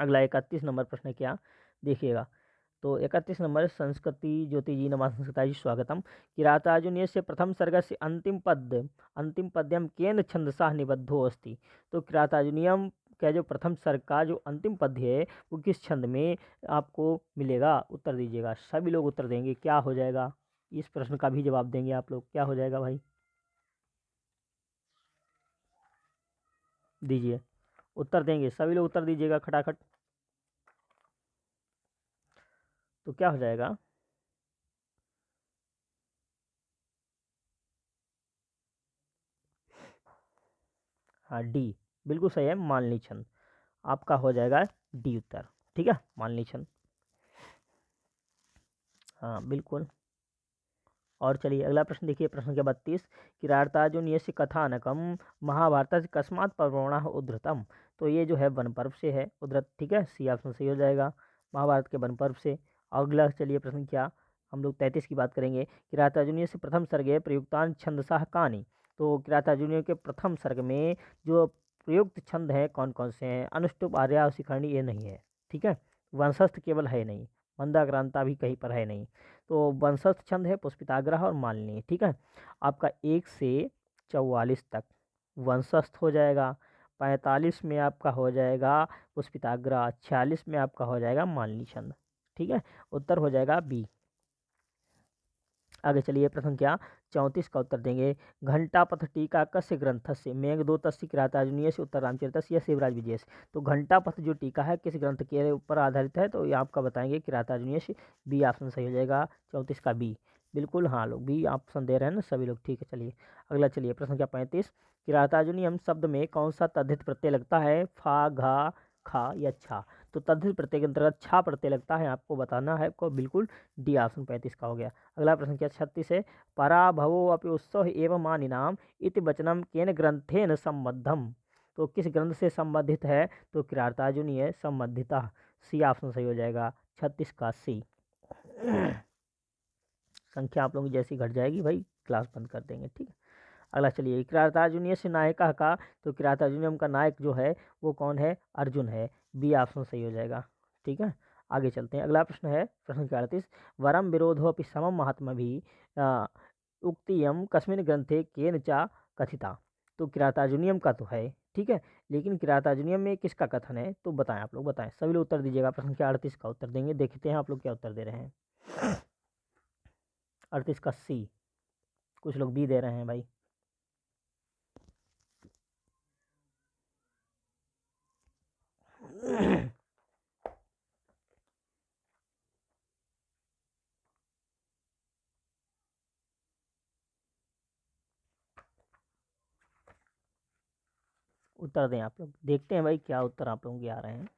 अगला 31 नंबर प्रश्न क्या, देखिएगा। तो 31 नंबर, संस्कृति ज्योति जी, नमः संस्कृता जी, स्वागतम। किरातार्जुनीय से प्रथम सर्ग से अंतिम पद्यम केन छंदसा निबद्धो अस्ति, तो किरातार्जुनीयम का जो प्रथम सर्ग का जो अंतिम पद्य है वो किस छंद में आपको मिलेगा, उत्तर दीजिएगा। सभी लोग उत्तर देंगे, क्या हो जाएगा, इस प्रश्न का भी जवाब देंगे आप लोग, क्या हो जाएगा भाई, दीजिए, उत्तर देंगे सभी लोग, उत्तर दीजिएगा खटाखट। तो क्या हो जाएगा, हाँ डी, बिल्कुल सही है, मालनी छंद, आपका हो जाएगा डी उत्तर, ठीक है, मालनी छंद। हाँ बिल्कुल। और चलिए अगला प्रश्न देखिए, प्रश्न के 32, किरातार्जुनीयस्य कथानकम महाभारत कस्मात् पर्वणः उद्धृतम, तो ये जो है वन पर्व से है उद्धृत, ठीक है, सी ऑप्शन सही हो जाएगा, महाभारत के वन पर्व से। अगला चलिए प्रश्न क्या, हम लोग 33 की बात करेंगे। किरातार्जुनीय से प्रथम सर्गे प्रयुक्तान छंदसाः कानि, तो किरातार्जुनीय के प्रथम सर्ग में जो प्रयुक्त छंद हैं कौन कौन से हैं, अनुष्टुप, आर्या और शिखरणी, ये नहीं है, ठीक है, वंशस्थ केवल है नहीं, मंदाक्रांता भी कहीं पर है नहीं, तो वंशस्थ छंद है पुष्पिताग्रह और मालिनी, ठीक है। आपका 1 से 44 तक वंशस्थ हो जाएगा, 45 में आपका हो जाएगा पुष्पिताग्रह, 46 में आपका हो जाएगा मालिनी छंद, ठीक है, उत्तर हो जाएगा बी। आगे चलिए प्रश्न क्या, 34 का उत्तर देंगे। घंटापथ टीका कस्य ग्रंथ से, मेघदूतस्य किरातार्जुनीय से, उत्तर रामचरितस्य या शिवराज विजय से, तो घंटापथ जो टीका है किस ग्रंथ के ऊपर आधारित है, तो ये आपका बताएंगे किरातार्जुनीय से, बी ऑप्शन सही हो जाएगा, 34 का बी, बिल्कुल। हाँ लोग बी ऑप्शन दे रहे हैं ना सभी लोग, ठीक है। चलिए अगला, चलिए प्रश्न क्या 35, किरातार्जुनीयम शब्द में कौन सा तद्धित प्रत्यय लगता है, फा, घा, खा या छा, तो तद्धित प्रत्यय के अंतर्गत छा प्रत्यय लगता है, आपको बताना है आपको, बिल्कुल डी ऑप्शन 35 का हो गया। अगला प्रश्न क्या 36 है, पराभवो अपि उत्सव एवं मानिनाम इति वचनम केन ग्रंथेन संबद्धम, तो किस ग्रंथ से संबंधित है, तो किरातार्जुनीय संबंधिता, सी ऑप्शन सही हो जाएगा, 36 का सी। संख्या आप लोगों की जैसी घट जाएगी भाई क्लास बंद कर देंगे, ठीक है। अगला चलिए, किरातार्जुनीय से नायिका का, तो किरातार्जुनीयम का नायक जो है वो कौन है, अर्जुन है, बी ऑप्शन सही हो जाएगा, ठीक है। आगे चलते हैं, अगला प्रश्न है प्रश्न 38, वरम विरोधो अपि समम महात्मा भी उक्तियम कस्मिन् ग्रंथे केन चा कथिता, तो किरातार्जुनीयम का तो है, ठीक है, लेकिन किरातार्जुनीयम में किसका कथन है, तो बताएं आप लोग, बताएं सभी लोग उत्तर दीजिएगा, प्रश्न के 38 का उत्तर देंगे, देखते हैं आप लोग क्या उत्तर दे रहे हैं। 38 का सी, कुछ लोग बी दे रहे हैं भाई। उत्तर दें आप लोग, देखते हैं भाई क्या उत्तर आप लोगों के आ रहे हैं।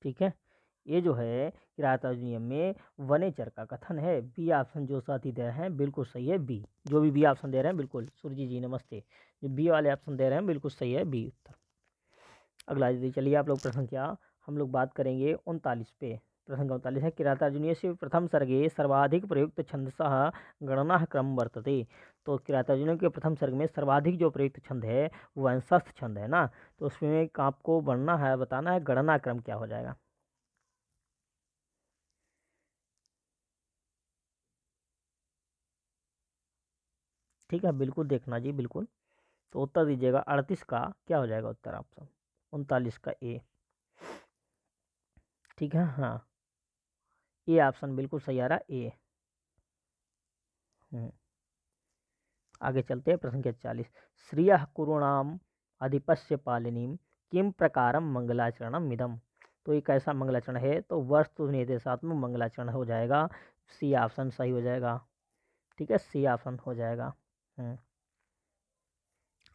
ठीक है, ये जो है किरातार्जुनीयम में वनेचर का कथन है, बी ऑप्शन जो साथी दे रहे हैं बिल्कुल सही है, बी, जो भी बी ऑप्शन दे रहे हैं बिल्कुल, सूर्य जी नमस्ते, जो बी वाले ऑप्शन दे रहे हैं बिल्कुल सही है, बी उत्तर। अगला यदि चलिए आप लोग प्रश्न क्या, हम लोग बात करेंगे 39 पे, प्रश्न का 39 है, किरातार्जुनीय से प्रथम सर्गे सर्वाधिक प्रयुक्त छंदसः गणना क्रम वर्तते, तो किरातार्जुनीय के प्रथम सर्ग में सर्वाधिक जो प्रयुक्त छंद है वो वंशस्थ छंद है ना, तो उसमें आपको बढ़ना है, बताना है गणना क्रम क्या हो जाएगा। ठीक है, बिल्कुल देखना जी, बिल्कुल। तो उत्तर दीजिएगा 38 का क्या हो जाएगा उत्तर ऑप्शन 39 का ए। ठीक है, हाँ, ए ऑप्शन बिल्कुल सही आ रहा ए। आगे चलते हैं, प्रश्न के 40। श्रियः कुरूणाम अधिपस्य पालिनीम किम प्रकारम मंगलाचरणम इदम। तो ये कैसा मंगलाचरण है, तो वस्तु निर्देशात्मक मंगलाचरण हो जाएगा। सी ऑप्शन सही हो जाएगा। ठीक है, सी ऑप्शन हो जाएगा।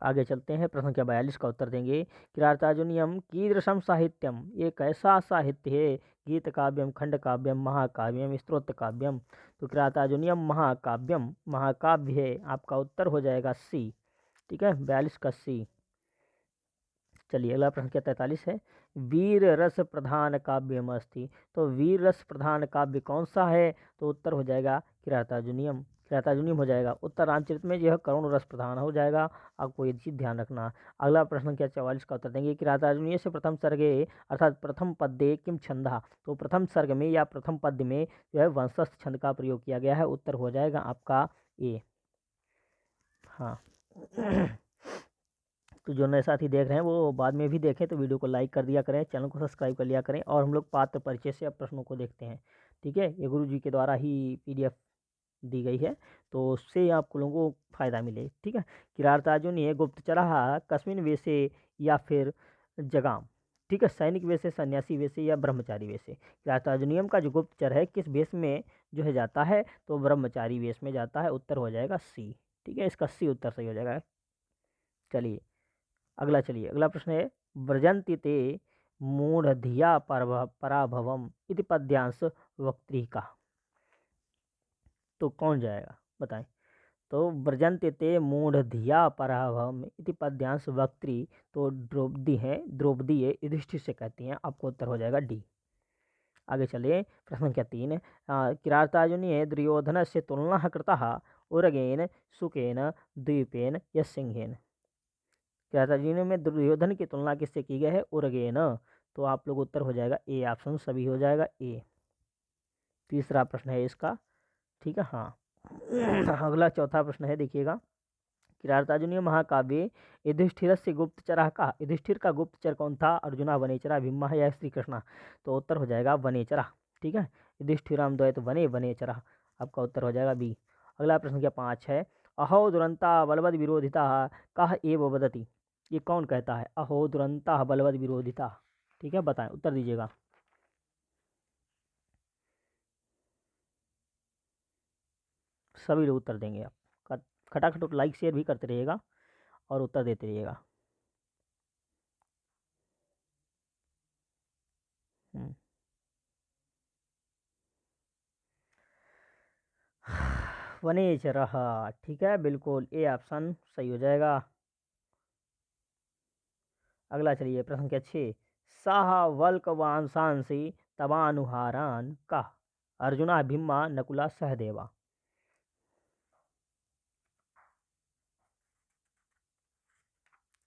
आगे चलते हैं, प्रश्न के 42 का उत्तर देंगे। किरातार्जुनीयम कीदृशम साहित्यम, ये कैसा साहित्य है। गीत काव्यम, खंड काव्यम, महाकाव्यम, स्तोत्र काव्यम। तो किरातार्जुनीयम महाकाव्यम, महाकाव्य है, आपका उत्तर हो जाएगा सी। ठीक है, 42 का सी। चलिए अगला प्रश्न क्या 43 है। वीर रस प्रधान काव्यम अस्ति। तो वीर रस प्रधान काव्य कौन सा है, तो उत्तर हो जाएगा किरातार्जुनीयम। किरातार्जुनीयम हो जाएगा उत्तर। रामचरित में यह करुण रस प्रधान हो जाएगा, आपको ये चीज ध्यान रखना। अगला प्रश्न क्या 44 का उत्तर देंगे। किरातार्जुनीय से प्रथम सर्गे अर्थात प्रथम पद्ये किम छंदा। तो प्रथम सर्ग में या प्रथम पद्य में जो है वंशस्थ छंद का प्रयोग किया गया है, उत्तर हो जाएगा आपका ए। हाँ तो जो नए साथी देख रहे हैं वो बाद में भी देखें, तो वीडियो को लाइक कर दिया करें, चैनल को सब्सक्राइब कर लिया करें। और हम लोग पात्र परिचय से अब प्रश्नों को देखते हैं। ठीक है, ये गुरु जी के द्वारा ही पीडीएफ दी गई है, तो उससे आप लोगों को फायदा मिले। ठीक है, किरातार्जुन ये गुप्तचरः कस्मिन वेशे या फिर जगाम। ठीक है, सैनिक वेश से, सन्यासी वेश से, या ब्रह्मचारी वेश से। किरातार्जुनियम का जो गुप्तचर है किस वेश में जो है जाता है, तो ब्रह्मचारी वेश में जाता है, उत्तर हो जाएगा सी। ठीक है, इसका सी उत्तर सही हो जाएगा। चलिए अगला प्रश्न है। व्रजन्ति ते मूढ़धिया पराभवम इति पद्यांश वक्तृका। तो कौन जाएगा बताएं। तो व्रजन्ति ते मूढ़धिया पराभवम इति पद्यांश वक्त्री, तो द्रौपदी है, द्रौपदी है, युधिष्ठिर से कहती हैं, आपको उत्तर हो जाएगा डी। आगे चलिए, प्रश्न संख्या 3। किरातार्जुनीये दुर्योधन से तुलना कृता उरगेन सुकेन द्वीपेन या सिंहेन। किरातार्जुनीय में दुर्योधन की तुलना किससे की गई है, उरगेन। तो आप लोग उत्तर हो जाएगा ए ऑप्शन सभी हो जाएगा ए। तीसरा प्रश्न है इसका। ठीक है, हाँ अगला चौथा प्रश्न है, देखिएगा। किरातार्जुनीय महाकाव्य युधिष्ठिर से गुप्तचर का, युधिष्ठिर का गुप्तचर कौन था, अर्जुना वनेचरा भीमा या श्री कृष्णा। तो उत्तर हो जाएगा वनेचरा। ठीक है, युधिष्ठिराम द्वैत वने वनेचरा, आपका उत्तर हो जाएगा बी। अगला प्रश्न क्या 5 है। अहो दुरंता बलवद विरोधिता कह एव वदति। ये कौन कहता है, अहो दुरंता बलवद विरोधिता। ठीक है, बताएं, उत्तर दीजिएगा। सभी लोग उत्तर देंगे आप, खटाखट लाइक शेयर भी करते रहिएगा और उत्तर देते रहिएगा। वनेचर, ठीक है, बिल्कुल ए ऑप्शन सही हो जाएगा। अगला चलिए, प्रश्न क्या 6। साह वल्क वांसांसी तवानुहारान का अर्जुना भीमा नकुला सहदेवा।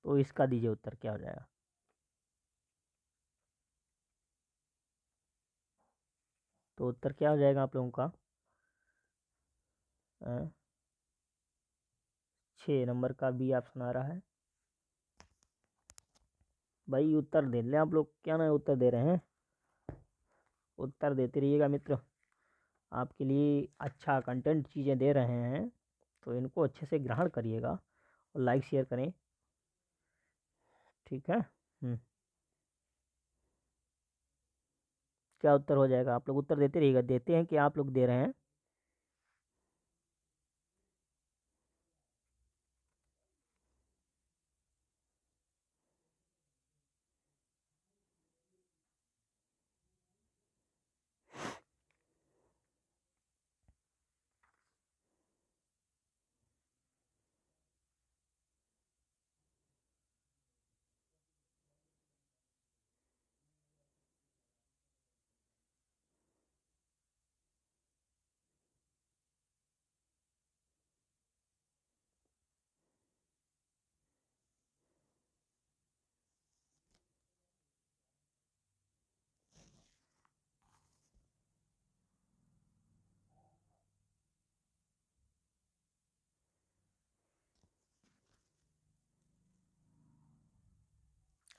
तो इसका दीजिए उत्तर क्या हो जाएगा। तो उत्तर क्या हो जाएगा आप लोगों का, 6 नंबर का बी ऑप्शन आ रहा है। भाई उत्तर दे लें आप लोग, क्या ना उत्तर दे रहे हैं, उत्तर देते रहिएगा मित्र। आपके लिए अच्छा कंटेंट चीज़ें दे रहे हैं, तो इनको अच्छे से ग्रहण करिएगा और लाइक शेयर करें। ठीक है, क्या उत्तर हो जाएगा, आप लोग उत्तर देते रहिएगा, देते हैं कि आप लोग दे रहे हैं।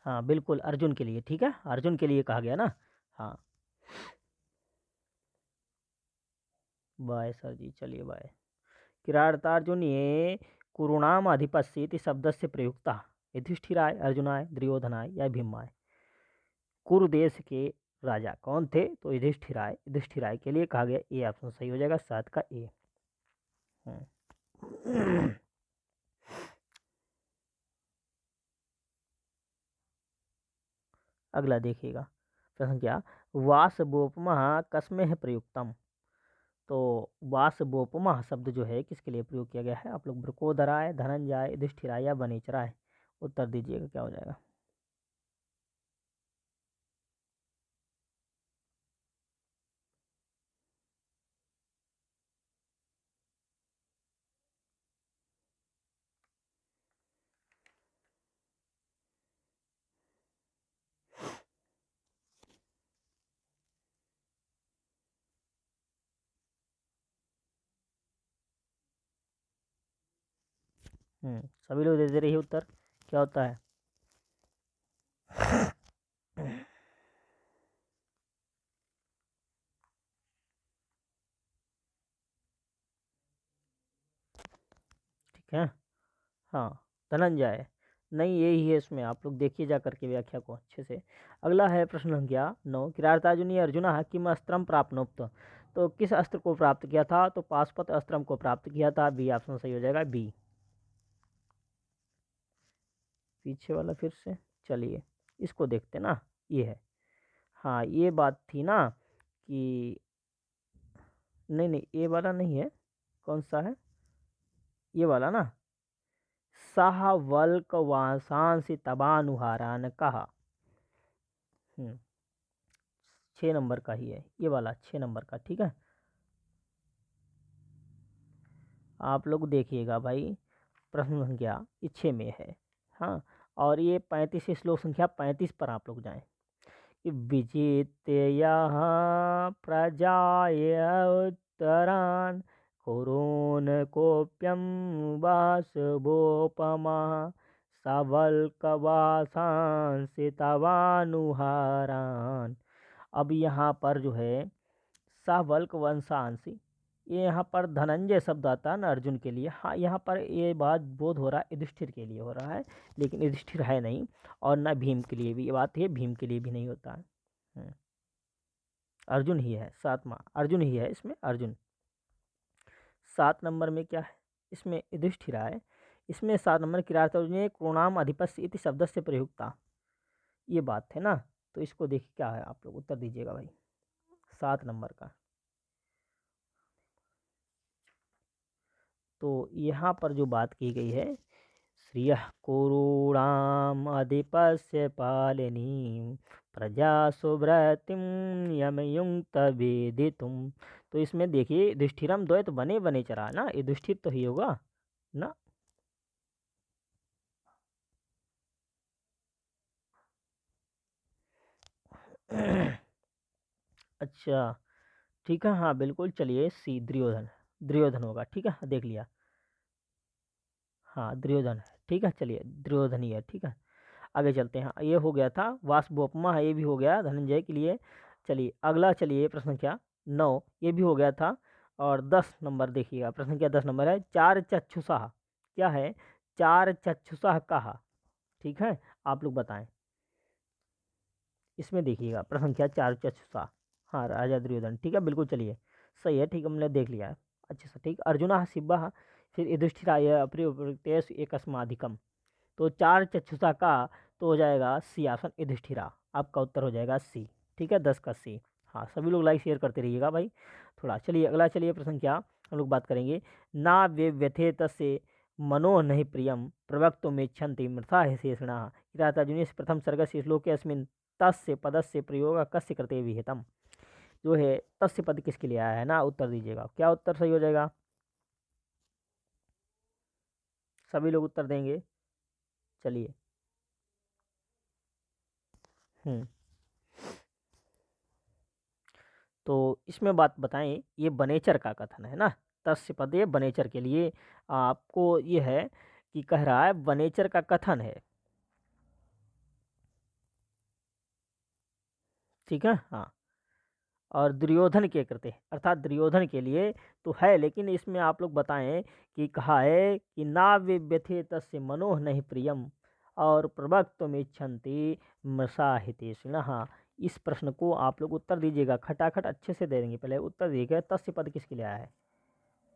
हाँ बिल्कुल, अर्जुन के लिए, ठीक है, अर्जुन के लिए कहा गया ना। हाँ, बाय सर जी, चलिए बाय। किरातार्जुन ये कुरुणाम अधिपस्य इति शब्दस्य प्रयुक्तः युधिष्ठिराय, अर्जुनाय, दुर्योधनाय या भीमाय। कुरु देश के राजा कौन थे? तो युधिष्ठिराय, युधिष्ठिराय के लिए कहा गया। ए ऑप्शन सही हो जाएगा, 7 का ए। अगला देखिएगा प्रश्न क्या, वासवोपमा कस्में प्रयुक्तम। तो वासवोपमा शब्द जो है किसके लिए प्रयोग किया गया है? आप लोग वृकोदराय, धनंजय, युधिष्ठिराय या वनेचराय, उत्तर दीजिएगा क्या हो जाएगा। सभी लोग दे दे रही है उत्तर, क्या होता है? ठीक है, हाँ, धनंजय नहीं, यही है इसमें, आप लोग देखिए जा करके व्याख्या को अच्छे से। अगला है प्रश्न संख्या 9, किरातार्जुनीय अर्जुन किम अस्त्रम प्राप्नोक्त। तो किस अस्त्र को प्राप्त किया था? तो पाशुपत अस्त्रम को प्राप्त किया था। बी ऑप्शन सही हो जाएगा, बी। पीछे वाला फिर से, चलिए इसको देखते ना, ये है, हाँ ये बात थी ना कि नहीं नहीं, ये वाला नहीं है, कौन सा है? ये वाला ना, सह वल्क वासांसी तबानुहारान कहा। 6 नंबर का ही है ये वाला, 6 नंबर का, ठीक है। आप लोग देखिएगा भाई, प्रश्न संख्या 6 में है, हाँ, और ये 35 से श्लोक संख्या 35 पर आप लोग जाएं कि विजित्य प्रजाय उत्तरान कुरून कोप्यम वासवोपमा सवल्कवासांसितवानुहारान। अब यहाँ पर जो है सावल्क वंशांसी, ये यहाँ पर धनंजय शब्द आता है ना अर्जुन के लिए। हाँ, यहाँ पर ये बात बोध हो रहा है युधिष्ठिर के लिए हो रहा है, लेकिन युधिष्ठिर है नहीं, और ना भीम के लिए भी ये बात है, भीम के लिए भी नहीं होता है। अर्जुन ही है, 7वां अर्जुन ही है इसमें, अर्जुन। 7 नंबर में क्या है? इसमें युधिष्ठिर है, इसमें 7 नंबर किरातार्जुनीय क्रोणाम अधिपस्य इति शब्द से प्रयुक्ता, ये बात है ना। तो इसको देखिए क्या है, आप लोग उत्तर दीजिएगा भाई, 7 नंबर का। तो यहाँ पर जो बात की गई है, श्रिय कुरूणाम अधिपस्य पालिनी प्रजा सुव्रतिम यमयुक्त वेदितुम। तो इसमें देखिए युधिष्ठिरम द्वैत बने बने चरा ना, युधिष्ठिर तो ही होगा ना। अच्छा, ठीक है, हाँ बिल्कुल, चलिए सी दुर्योधन, दुर्योधन होगा, ठीक है, देख लिया, हाँ दुर्योधन है, ठीक है, चलिए दुर्योधन ही है, ठीक है। आगे चलते हैं, ये हो गया था वासवोपमा है, ये भी हो गया धनंजय के लिए। चलिए अगला, चलिए प्रश्न संख्या 9, ये भी हो गया था। और 10 नंबर देखिएगा, प्रश्न संख्या 10 नंबर है, चार चक्षुषा क्या है? चार चक्षुषा कहा, ठीक है, आप लोग बताएं। इसमें देखिएगा प्रश्न संख्या 4 चक्षुषा, हाँ राजा दुर्योधन, ठीक है बिल्कुल, चलिए सही है, ठीक है, हमने देख लिया है अच्छे से, ठीक। अर्जुन शिवा, फिर युधिष्ठिराय अप्रियतेषु एकस्माधिकम। तो चार चक्षुषा का, तो हो जाएगा सी ऑप्शन युधिष्ठिरा, आपका उत्तर हो जाएगा सी, ठीक है, 10 का सी। हाँ, सभी लोग लाइक शेयर करते रहिएगा भाई थोड़ा। चलिए अगला, चलिए प्रश्न क्या हम लोग बात करेंगे, ना वे व्यथे तस्य मनो नहीं प्रियम प्रवक्तुम इच्छन्ति मृथा है शेषणा। किरातार्जुनीय प्रथम सर्ग से श्लोके अस्मिन् तस्य पदस्य प्रयोग कस्य कृते विहितम। जो है तस्य पद किसके लिए आया है ना, उत्तर दीजिएगा, क्या उत्तर सही हो जाएगा? सभी लोग उत्तर देंगे, चलिए। हम्म तो इसमें बात बताएं, ये बनेचर का कथन है ना, तस्य पदे बनेचर के लिए आपको ये है कि कह रहा है बनेचर का कथन है। ठीक है, हाँ। और दुर्योधन के कृते अर्थात दुर्योधन के लिए तो है, लेकिन इसमें आप लोग बताएं कि कहा है कि ना व्यथ्यते तस्य मनोह नहीं प्रियम और प्रवक्तुम इच्छन्ति मृषा हितेषिणः। इस प्रश्न को आप लोग उत्तर दीजिएगा, खटाखट अच्छे से दे देंगे। पहले उत्तर दीजिएगा तस्य पद किसके लिए आया है।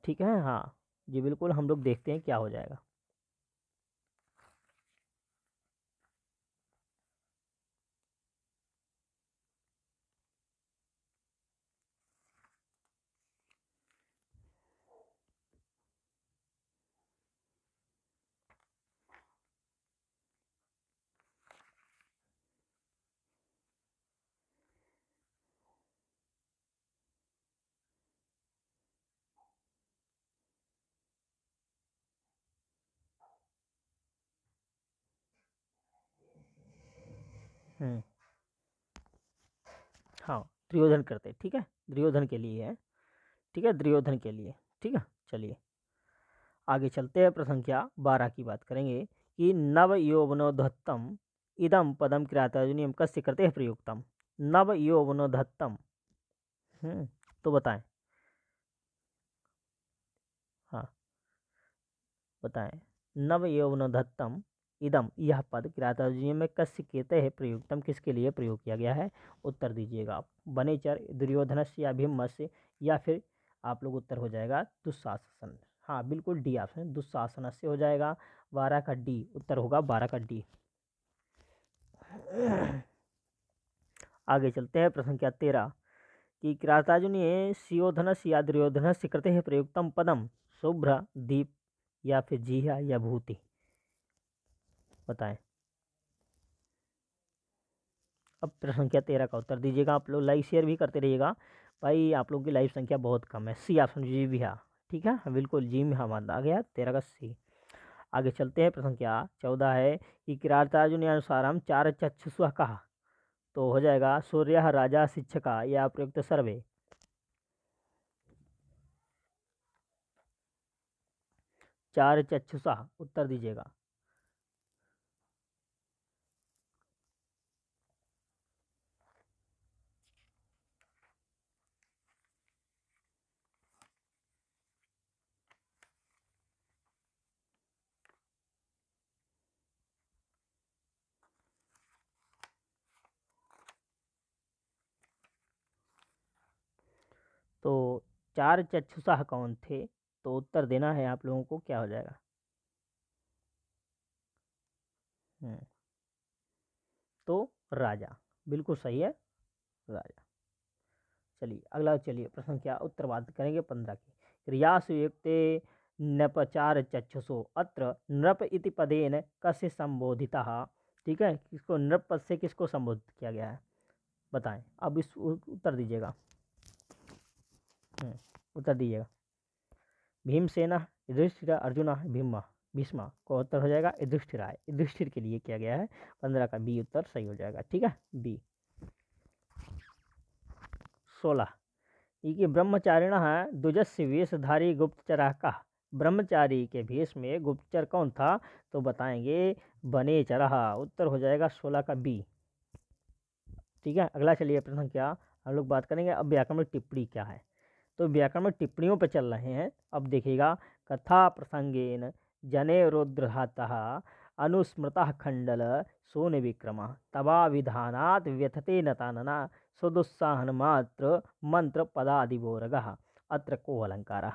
ठीक है, हाँ जी बिल्कुल, हम लोग देखते हैं क्या हो जाएगा। हम्म, हाँ दुर्योधन करते, ठीक है, दुर्योधन के लिए है। ठीक है, दुर्योधन के लिए। ठीक है, चलिए आगे चलते हैं। प्रश्न संख्या 12 की बात करेंगे कि नव यौवनोद्धतम इदम पदम क्रियातर्जुनीयम कस्य करते हैं प्रयुक्तम। नव यौवनोद्धतम, तो बताएं। हाँ बताएं। नव यौवनोद्धतम इदम, यह पद क्रियातर्जुनीय में कस्य कहते हैं प्रयुक्तम, किसके लिए प्रयोग किया गया है। उत्तर दीजिएगा आप। वनेचर, दुर्योधनस्य या भीमस्य, या फिर आप लोग उत्तर हो जाएगा दुःशासन। हाँ बिल्कुल डी ऑप्शन दुःशासन से हो जाएगा। 12 का डी उत्तर होगा, 12 का डी। आगे चलते हैं। प्रश्न संख्या 13 कि क्रियातर्जुनीय सियोधनस्य या दुर्योधनस्य कृते है प्रयुक्तम पदम शुभ्र, दीप, या फिर जिह्वा या भूति। बताएं। अब प्रश्न संख्या 13 का उत्तर दीजिएगा। आप लोग लाइक शेयर भी करते रहिएगा भाई, आप लोगों की लाइव संख्या बहुत कम है। सी ऑप्शन जी भी है। ठीक है, हाँ, बिल्कुल जी में हम आ गया 13 का सी। आगे चलते हैं। प्रश्न संख्या 14 है कि किरातार्जुन अनुसार हम चार चक्षुष कहा, तो हो जाएगा सूर्य, राजा, शिक्षका या प्रयुक्त सर्वे। चार चक्षुषा उत्तर दीजिएगा। तो चार चक्षुषा कौन थे, तो उत्तर देना है आप लोगों को। क्या हो जाएगा। हम्म, तो राजा बिल्कुल सही है, राजा। चलिए अगला, चलिए प्रश्न क्या उत्तर बात करेंगे 15 की। क्रियासु युक्ते नपचार चक्षुषो अत्र नृप इति पदेन कस्य संबोधितः। ठीक है, किसको नृप पद से किसको संबोधित किया गया है, बताएं। अब इस उत्तर दीजिएगा। उत्तर दीजिएगा। भीमसेना, युधिष्ठिर, अर्जुन, भीष्मा को उत्तर हो जाएगा युधिष्ठिर। युधिष्ठिर के लिए किया गया है। 15 का बी उत्तर सही हो जाएगा। ठीक है, बी। 16 ये ब्रह्मचारिण द्विजस्य वेशधारी गुप्तचरा का। ब्रह्मचारी के भेष में गुप्तचर कौन था, तो बताएंगे बनेचरहा। उत्तर हो जाएगा 16 का बी। ठीक है, अगला चलिए प्रश्न क्या हम लोग बात करेंगे। अब व्याकरण में टिप्पणी क्या है, तो व्याकरण में टिप्पणियों पर चल रहे हैं। अब देखिएगा। कथा प्रसंगेन जने रुद्रहातः अनुस्मृतः खंडल सोन विक्रम तवा विधानात् व्यथते नतानना सुदुस्साहन मात्र मंत्र पदादिवोरगः अत्र को अलंकार।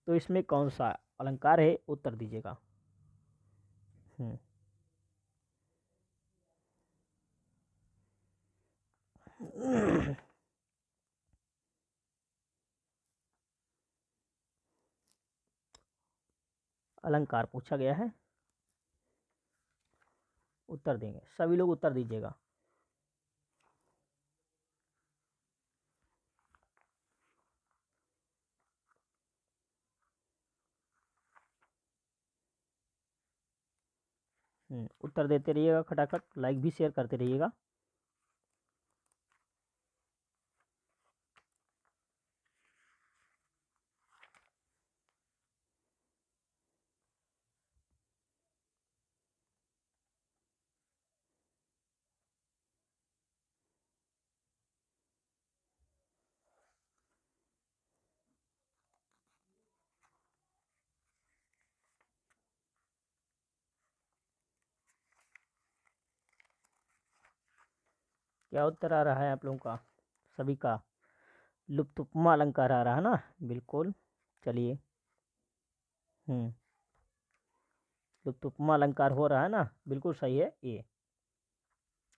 तो इसमें कौन सा अलंकार है, उत्तर दीजिएगा। हम्म, अलंकार पूछा गया है, उत्तर देंगे सभी लोग, उत्तर दीजिएगा। उत्तर देते रहिएगा खटाखट, लाइक भी शेयर करते रहिएगा। क्या उत्तर आ रहा है आप लोगों का सभी का? लुप्त उपमा अलंकार आ रहा है ना, बिल्कुल। चलिए, लुप्त उपमा अलंकार हो रहा है ना, बिल्कुल सही है। ये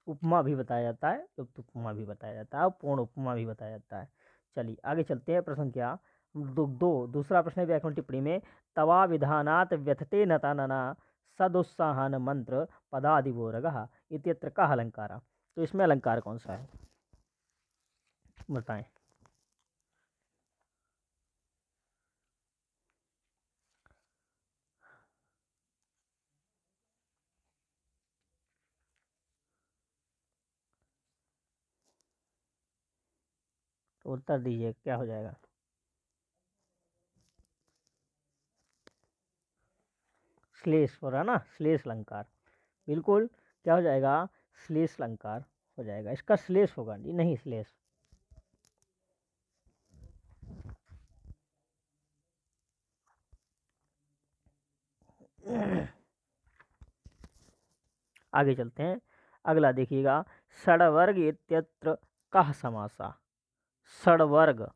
उपमा भी बताया जाता है, लुप्त उपमा भी बताया जाता है और पूर्ण उपमा भी बताया जाता है। चलिए आगे चलते हैं। प्रश्न क्या, दूसरा प्रश्न है व्याकरण टिप्पणी में, तवा विधानात व्यथते नता नना सदुत्साहन मंत्र पदादिवोरगः इत्यत्र कः अलंकार। तो इसमें अलंकार कौन सा है, बताएं। तो उत्तर दीजिए, क्या हो जाएगा? श्लेष हो रहा ना, श्लेष अलंकार, बिल्कुल। क्या हो जाएगा? श्लेष अलंकार हो जाएगा, इसका श्लेष होगा जी, नहीं श्लेष। आगे चलते हैं। अगला देखिएगा, षडवर्ग इत्यत्र कः समासा। षडवर्ग,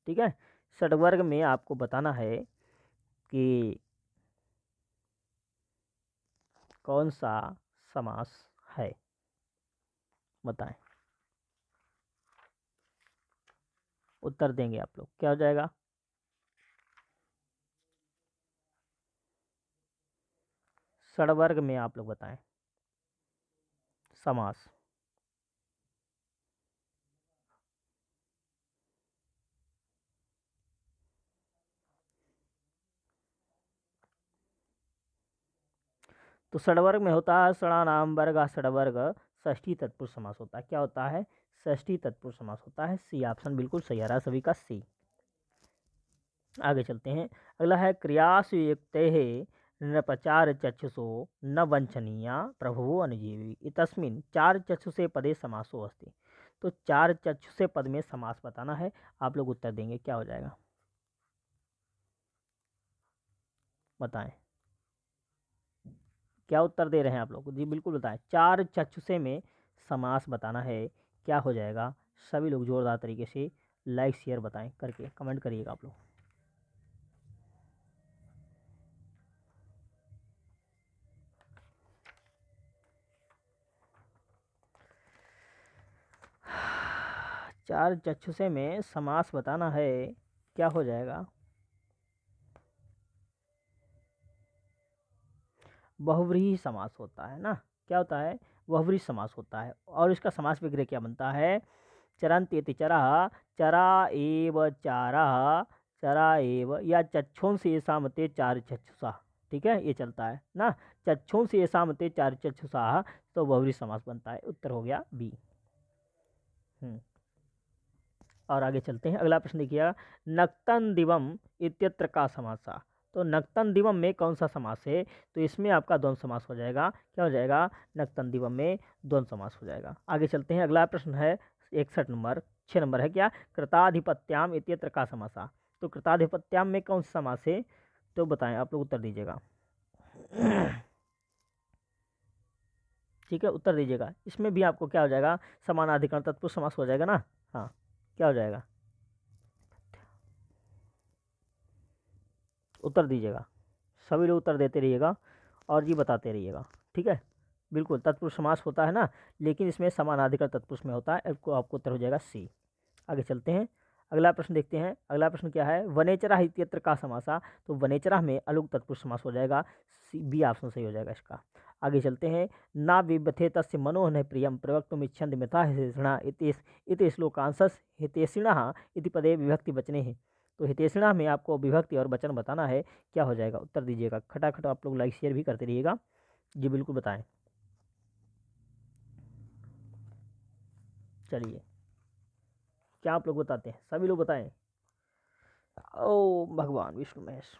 ठीक है। षडवर्ग में आपको बताना है कि कौन सा समास है, बताएं। उत्तर देंगे आप लोग, क्या हो जाएगा? षडवर्ग में आप लोग बताएं समास। तो षडवर्ग में होता है षणानाम वर्ग षडवर्ग, षष्ठी तत्पुरुष समास होता है। क्या होता है? षष्ठी तत्पुरुष समास होता है। सी ऑप्शन बिल्कुल सही आ रहा है सभी का, सी। आगे चलते हैं। अगला है, क्रियासु युक्ते नृपचार चक्षुषो न वंचनीया प्रभुवो अनुजीवी इतस्मिन् चार चक्षुषे पदे समासो अस्ति। तो चार चक्षुषे पद में समास बताना है, आप लोग उत्तर देंगे, क्या हो जाएगा, बताएं। क्या उत्तर दे रहे हैं आप लोग जी, बिल्कुल बताएं। चार चक्षुषे में समास बताना है, क्या हो जाएगा? सभी लोग जोरदार तरीके से लाइक शेयर बताएं करके कमेंट करिएगा आप लोग। चार चक्षुषे में समास बताना है, क्या हो जाएगा? बहुव्रीहि समास होता है ना। क्या होता है? बहुव्रीहि समास होता है। और इसका समास विग्रह क्या बनता है? चरंत इति चरः चरा एव चारः चरा एव, या चक्षुं से सामते चार चक्षुषा, ठीक है, ये चलता है ना। चक्षुं से सामते चार चक्षुषा, तो बहुव्रीहि समास बनता है। उत्तर हो गया बी। और आगे चलते हैं। अगला प्रश्न देखिएगा, नक्तन दिवम इत्यत्र का समासा। तो नक्तन दिवम में कौन सा समास है? तो इसमें आपका द्वंद्व समास हो जाएगा। क्या हो जाएगा? नक्तन दिवम में द्वंद्व समास हो जाएगा। आगे चलते हैं। अगला प्रश्न है 61 नंबर, 6 नंबर है क्या, कृताधिपत्याम इत्यत्र का समासा। तो कृताधिपत्याम में कौन सा समास है, तो बताएं, आप लोग उत्तर दीजिएगा। ठीक है, उत्तर दीजिएगा। इसमें भी आपको क्या हो जाएगा? समानाधिकरण तत्पुरुष समास हो जाएगा ना। हाँ, क्या हो जाएगा? उत्तर दीजिएगा, सभी लोग उत्तर देते रहिएगा और जी बताते रहिएगा, ठीक है। बिल्कुल तत्पुरुष समास होता है ना, लेकिन इसमें समानाधिकरण तत्पुरुष में होता है। आपको उत्तर हो जाएगा सी। आगे चलते हैं। अगला प्रश्न देखते हैं। अगला प्रश्न क्या है, वनेचरा इत्यत्र का समासा। तो वनेचरा में अलुक तत्पुरुष समास हो जाएगा, सी, बी ऑप्शन सही हो जाएगा इसका। आगे चलते हैं। ना विबथे तस्य मनोह न प्रियम प्रवक्तुम इच्छन्ति मिथा हितेषिणा इति श्लोकांशस हितेषिणः इति पदे विभक्ति वचने हैं। तो हितेषिणा में आपको विभक्ति और वचन बताना है, क्या हो जाएगा? उत्तर दीजिएगा। खटाखट आप लोग लाइक शेयर भी करते रहिएगा जी, बिल्कुल बताएं। चलिए, क्या आप लोग बताते हैं, सभी लोग बताएं। ओ भगवान विष्णु महेश।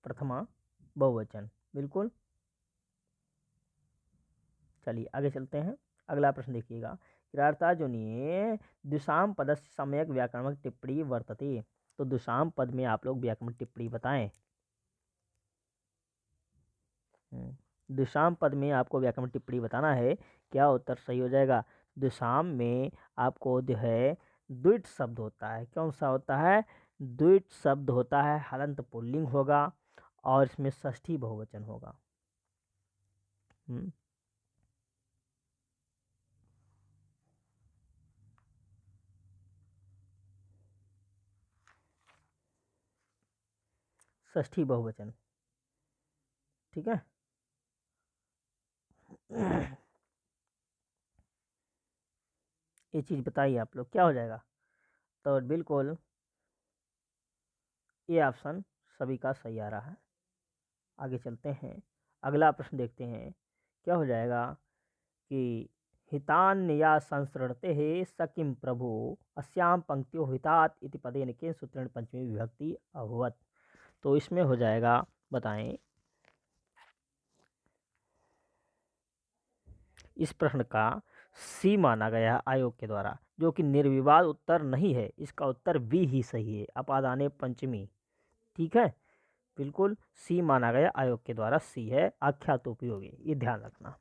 प्रथमा बहुवचन, बिल्कुल। चलिए आगे चलते हैं। अगला प्रश्न देखिएगा, किरातार्जुनीये द्विषाम पदस्य सम्यक व्याकरणिक टिप्पणी वर्तते। तो द्विषाम पद में आप लोग व्याकरणिक टिप्पणी बताएं। द्विषाम पद में आपको व्याकरण टिप्पणी बताना है। क्या उत्तर सही हो जाएगा? द्विषाम में आपको जो है द्विट शब्द होता है। कौन सा होता है? द्विट शब्द होता है, हलंत पुल्लिंग होगा और इसमें षष्ठी बहुवचन होगा। षष्ठी बहुवचन, ठीक है। ये चीज़ बताइए आप लोग, क्या हो जाएगा? तो बिल्कुल ये ऑप्शन सभी का सही आ रहा है। आगे चलते हैं, अगला प्रश्न देखते हैं। क्या हो जाएगा कि हितान्या संसृणते हे सकिम प्रभु अस्याम पंक्तियों हितात इति पदेन के सूत्रेण पंचमी विभक्ति अभवत। तो इसमें हो जाएगा, बताएं। इस प्रश्न का सी माना गया आयोग के द्वारा, जो कि निर्विवाद उत्तर नहीं है। इसका उत्तर बी ही सही है, अपादाने पंचमी, ठीक है। बिल्कुल सी माना गया आयोग के द्वारा, सी है आख्यात उपयोगी, ये ध्यान रखना।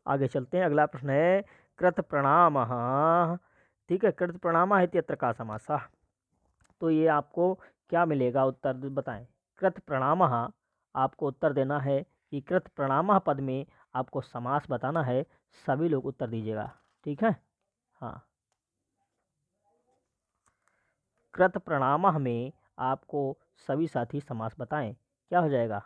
आगे चलते हैं, अगला प्रश्न है कृत प्रणाम, ठीक है। कृत प्रणाम है इत्यत्र का समासा। तो ये आपको क्या मिलेगा? उत्तर बताएं। कृत प्रणाम आपको उत्तर देना है कि कृत प्रणाम पद में आपको समास बताना है। सभी लोग उत्तर दीजिएगा, ठीक है। हाँ, कृत प्रणाम में आपको सभी साथी समास बताएं। क्या हो जाएगा?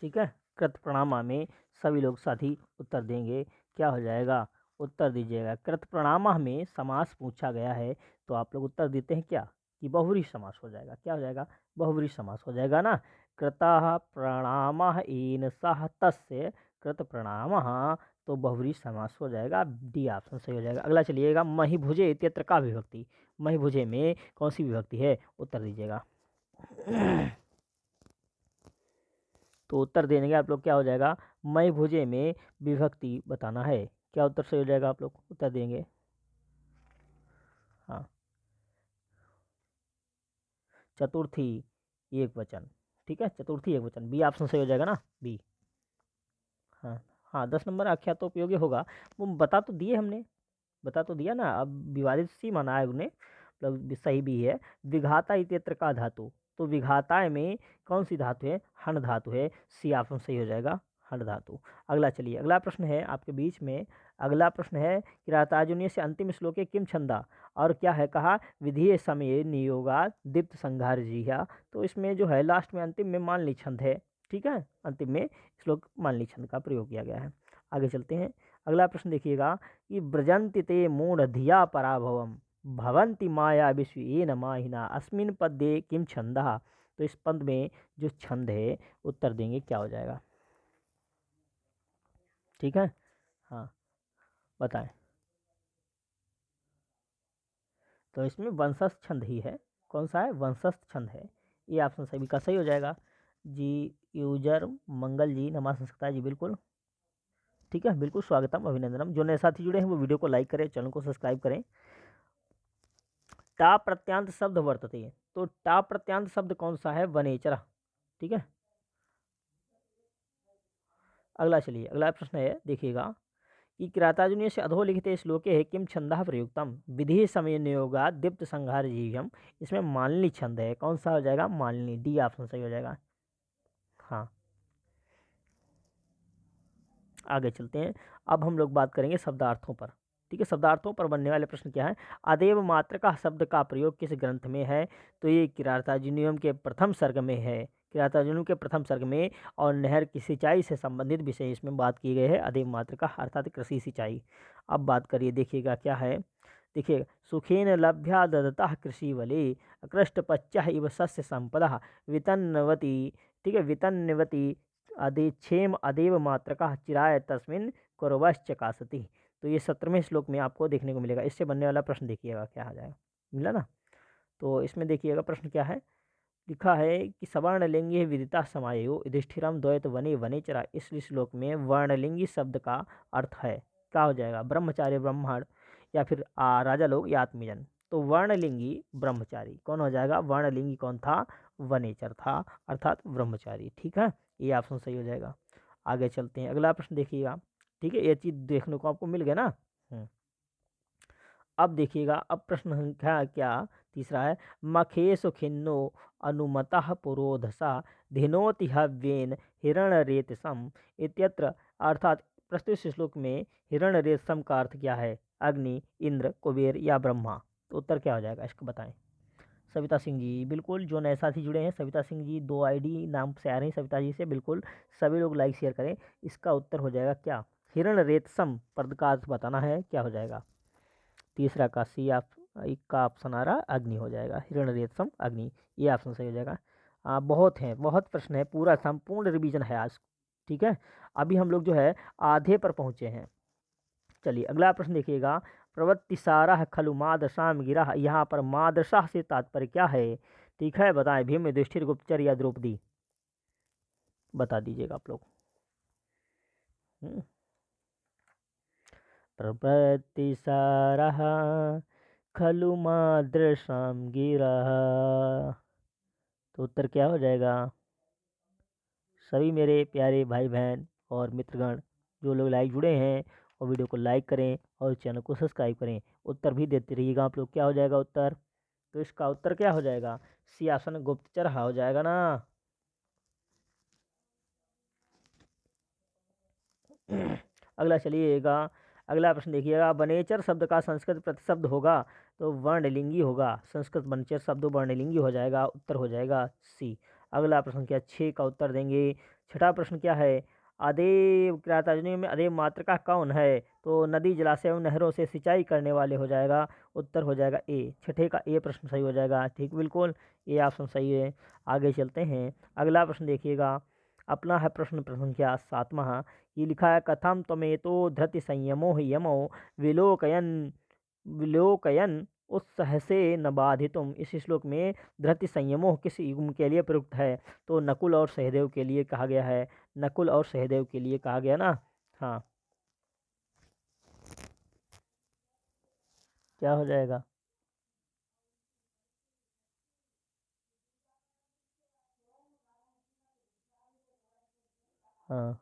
ठीक है, कृत प्रणामा में सभी लोग साथी उत्तर देंगे। क्या हो जाएगा? उत्तर दीजिएगा। कृत प्रणामा में समास पूछा गया है, तो आप लोग उत्तर देते हैं क्या कि बहुव्रीहि समास हो जाएगा। क्या हो जाएगा? बहुव्रीहि समास हो जाएगा ना। कृतः प्रणामः येन सह तस्य कृत प्रणामः, तो बहुव्रीहि समास हो जाएगा। डी ऑप्शन सही हो जाएगा। अगला चलिएगा, मही भुजे इत्यत्र का विभक्ति। मही भुजे में कौन सी विभक्ति है? उत्तर दीजिएगा। तो उत्तर देने के आप लोग क्या हो जाएगा? मई भुजे में विभक्ति बताना है। क्या उत्तर सही हो जाएगा? आप लोग उत्तर देंगे। हाँ, चतुर्थी एक वचन, ठीक है। चतुर्थी एक वचन, बी ऑप्शन सही हो जाएगा ना, बी। हाँ हाँ, 10 नंबर आख्या तो उपयोगी होगा। वो बता तो दिए हमने, बता तो दिया ना। अब विवादित सी माना है उन्हें, मतलब सही भी है। विघाता इत्यत्र का धातु, तो विघाताय में कौन सी धातु है? हण धातु है। सी ऑप्शन सही हो जाएगा, हण धातु। अगला चलिए, अगला प्रश्न है आपके बीच में। अगला प्रश्न है किरातार्जुनीय से अंतिम श्लोके किम छंदा, और क्या है कहा? विधीय समय नियोगा दीप्त संघार जिह्या। तो इसमें जो है लास्ट में अंतिम में मानली छंद है, ठीक है। अंतिम में श्लोक मानली छंद का प्रयोग किया गया है। आगे चलते हैं, अगला प्रश्न देखिएगा कि व्रजन्ति ते मूढ़ धिया पराभवम भवन्ति माया विश्वेन माहिना अस्मिन् पद्ये किम छंदः। तो इस पद में जो छंद है, उत्तर देंगे। क्या हो जाएगा? ठीक है, हाँ बताएं। तो इसमें वंशस्थ छंद ही है। कौन सा है? वंशस्थ छंद है। ये ऑप्शन सभी का सही हो जाएगा जी। यूजर मंगल जी, नमा संस्कृता जी, बिल्कुल ठीक है। बिल्कुल स्वागतम, अभिनंदनम। जो नए साथी जुड़े हैं वो वीडियो को लाइक करें, चैनल को सब्सक्राइब करें। टा प्रत्यांत शब्द वर्तते, तो टा प्रत्यांत शब्द कौन सा है? वनेचर, ठीक है। अगला चलिए, अगला प्रश्न है देखिएगा कि किरातार्जुनीय से अधोलिखित श्लोके है किम छंदः प्रयुक्तम विधि समय नियोगा दीप्त संहार जीव्यम। इसमें मालिनी छंद है। कौन सा हो जाएगा? मालिनी, डी ऑप्शन सही हो जाएगा। हाँ, आगे चलते हैं। अब हम लोग बात करेंगे शब्दार्थों पर, ठीक है। शब्दार्थों पर बनने वाले प्रश्न क्या है? अदेव मात्र का शब्द का प्रयोग किस ग्रंथ में है? तो ये किरातार्जुनीयम के प्रथम सर्ग में है। किरातार्जुनीय के प्रथम सर्ग में और नहर की सिंचाई से संबंधित विषय इसमें बात की गई है, अदेव मातृका अर्थात कृषि सिंचाई। अब बात करिए, देखिएगा क्या है, देखिए सुखेन लभ्या ददता कृषि वले अकृष्टपच्च इव सस्य संपदा वितन्नवती, ठीक है, वितन्नवती अधिक्षेम अदेव मात्रका चिराय तस्मिन कुर्वश्च कासति। तो ये 17वें श्लोक में आपको देखने को मिलेगा। इससे बनने वाला प्रश्न देखिएगा क्या आ जाएगा, मिला ना। तो इसमें देखिएगा प्रश्न क्या है, लिखा है कि सवर्णलिंगी विदिता समायो युधिष्ठिरम द्वैत वने वनेचरा। इस श्लोक में वर्णलिंगी शब्द का अर्थ है, क्या हो जाएगा, ब्रह्मचारी ब्राह्मण या फिर राजा लोग या आत्मीजन। तो वर्णलिंगी ब्रह्मचारी कौन हो जाएगा, वर्णलिंगी कौन था, वनेचर था अर्थात ब्रह्मचारी। ठीक है, ये ऑप्शन सही हो जाएगा। आगे चलते हैं, अगला प्रश्न देखिएगा। ठीक है, ये चीज़ देखने को आपको मिल गया ना। अब देखिएगा, अब प्रश्न संख्या क्या, तीसरा है, मखेशु खिन्नो अनुमतः पुरोधसा धिनोति हव्येन हिरण्यरेतसम इत्यत्र। अर्थात प्रस्तुत श्लोक में हिरण्यरेतसम का अर्थ क्या है, अग्नि, इंद्र, कुबेर या ब्रह्मा। तो उत्तर क्या हो जाएगा, इसको बताएं। सविता सिंह जी, बिल्कुल जो नए साथी जुड़े हैं, सविता सिंह जी 2 आईडी नाम से आ रही हैं सविता जी से, बिल्कुल सभी लोग लाइक शेयर करें। इसका उत्तर हो जाएगा क्या, हिरण्यरेतसम पद का अर्थ बताना है, क्या हो जाएगा, तीसरा का सी आप एक का ऑप्शन आ रहा, अग्नि हो जाएगा, हिरण्यरेतसम अग्नि, ये ऑप्शन सही हो जाएगा। बहुत हैं, बहुत प्रश्न है, पूरा संपूर्ण रिवीजन है आज। ठीक है, अभी हम लोग जो है आधे पर पहुंचे हैं। चलिए अगला प्रश्न देखिएगा, प्रवृत्तिसारः खलु मादशाम गिरा। यहाँ पर मादशाह से तात्पर्य क्या है, ठीक है बताएं, भीम, युधिष्ठिर, गुप्तचर या द्रौपदी, बता दीजिएगा आप लोग। प्रवृत्तिसारः खलु मादशाम गिरा। तो उत्तर क्या हो जाएगा, सभी मेरे प्यारे भाई बहन और मित्रगण जो लोग लाइक जुड़े हैं और वीडियो को लाइक करें और चैनल को सब्सक्राइब करें, उत्तर भी देते रहिएगा आप लोग। क्या हो जाएगा उत्तर, तो इसका उत्तर क्या हो जाएगा, सी ऑप्शन गुप्तचर हो जाएगा ना। अगला चलिएगा, अगला प्रश्न देखिएगा, वनेचर शब्द का संस्कृत प्रतिशब्द होगा तो वर्णलिंगी होगा, संस्कृत वनेचर शब्द वर्णलिंगी हो जाएगा, उत्तर हो जाएगा सी। अगला प्रश्न क्या, 6 का उत्तर देंगे। छठा प्रश्न क्या है, अदेव किरातार्जुनीय में अदेव मातृका कौन है, तो नदी, जलाशय एवं नहरों से सिंचाई करने वाले हो जाएगा, उत्तर हो जाएगा ए। छठे का ए प्रश्न सही हो जाएगा, ठीक बिल्कुल, ये ऑप्शन सही है। आगे चलते हैं, अगला प्रश्न देखिएगा, अपना है प्रश्न संख्या 7वां। ये लिखा है, कथम त्वमेतो धृति संयमो हि यमो विलोकयन विलोकयन उत्सहसे न बाधितुम। इस श्लोक में धृति संयमो किस युग्म के लिए प्रयुक्त है, तो नकुल और सहदेव के लिए कहा गया है, नकुल और सहदेव के लिए कहा गया ना। हाँ, क्या हो जाएगा, हाँ।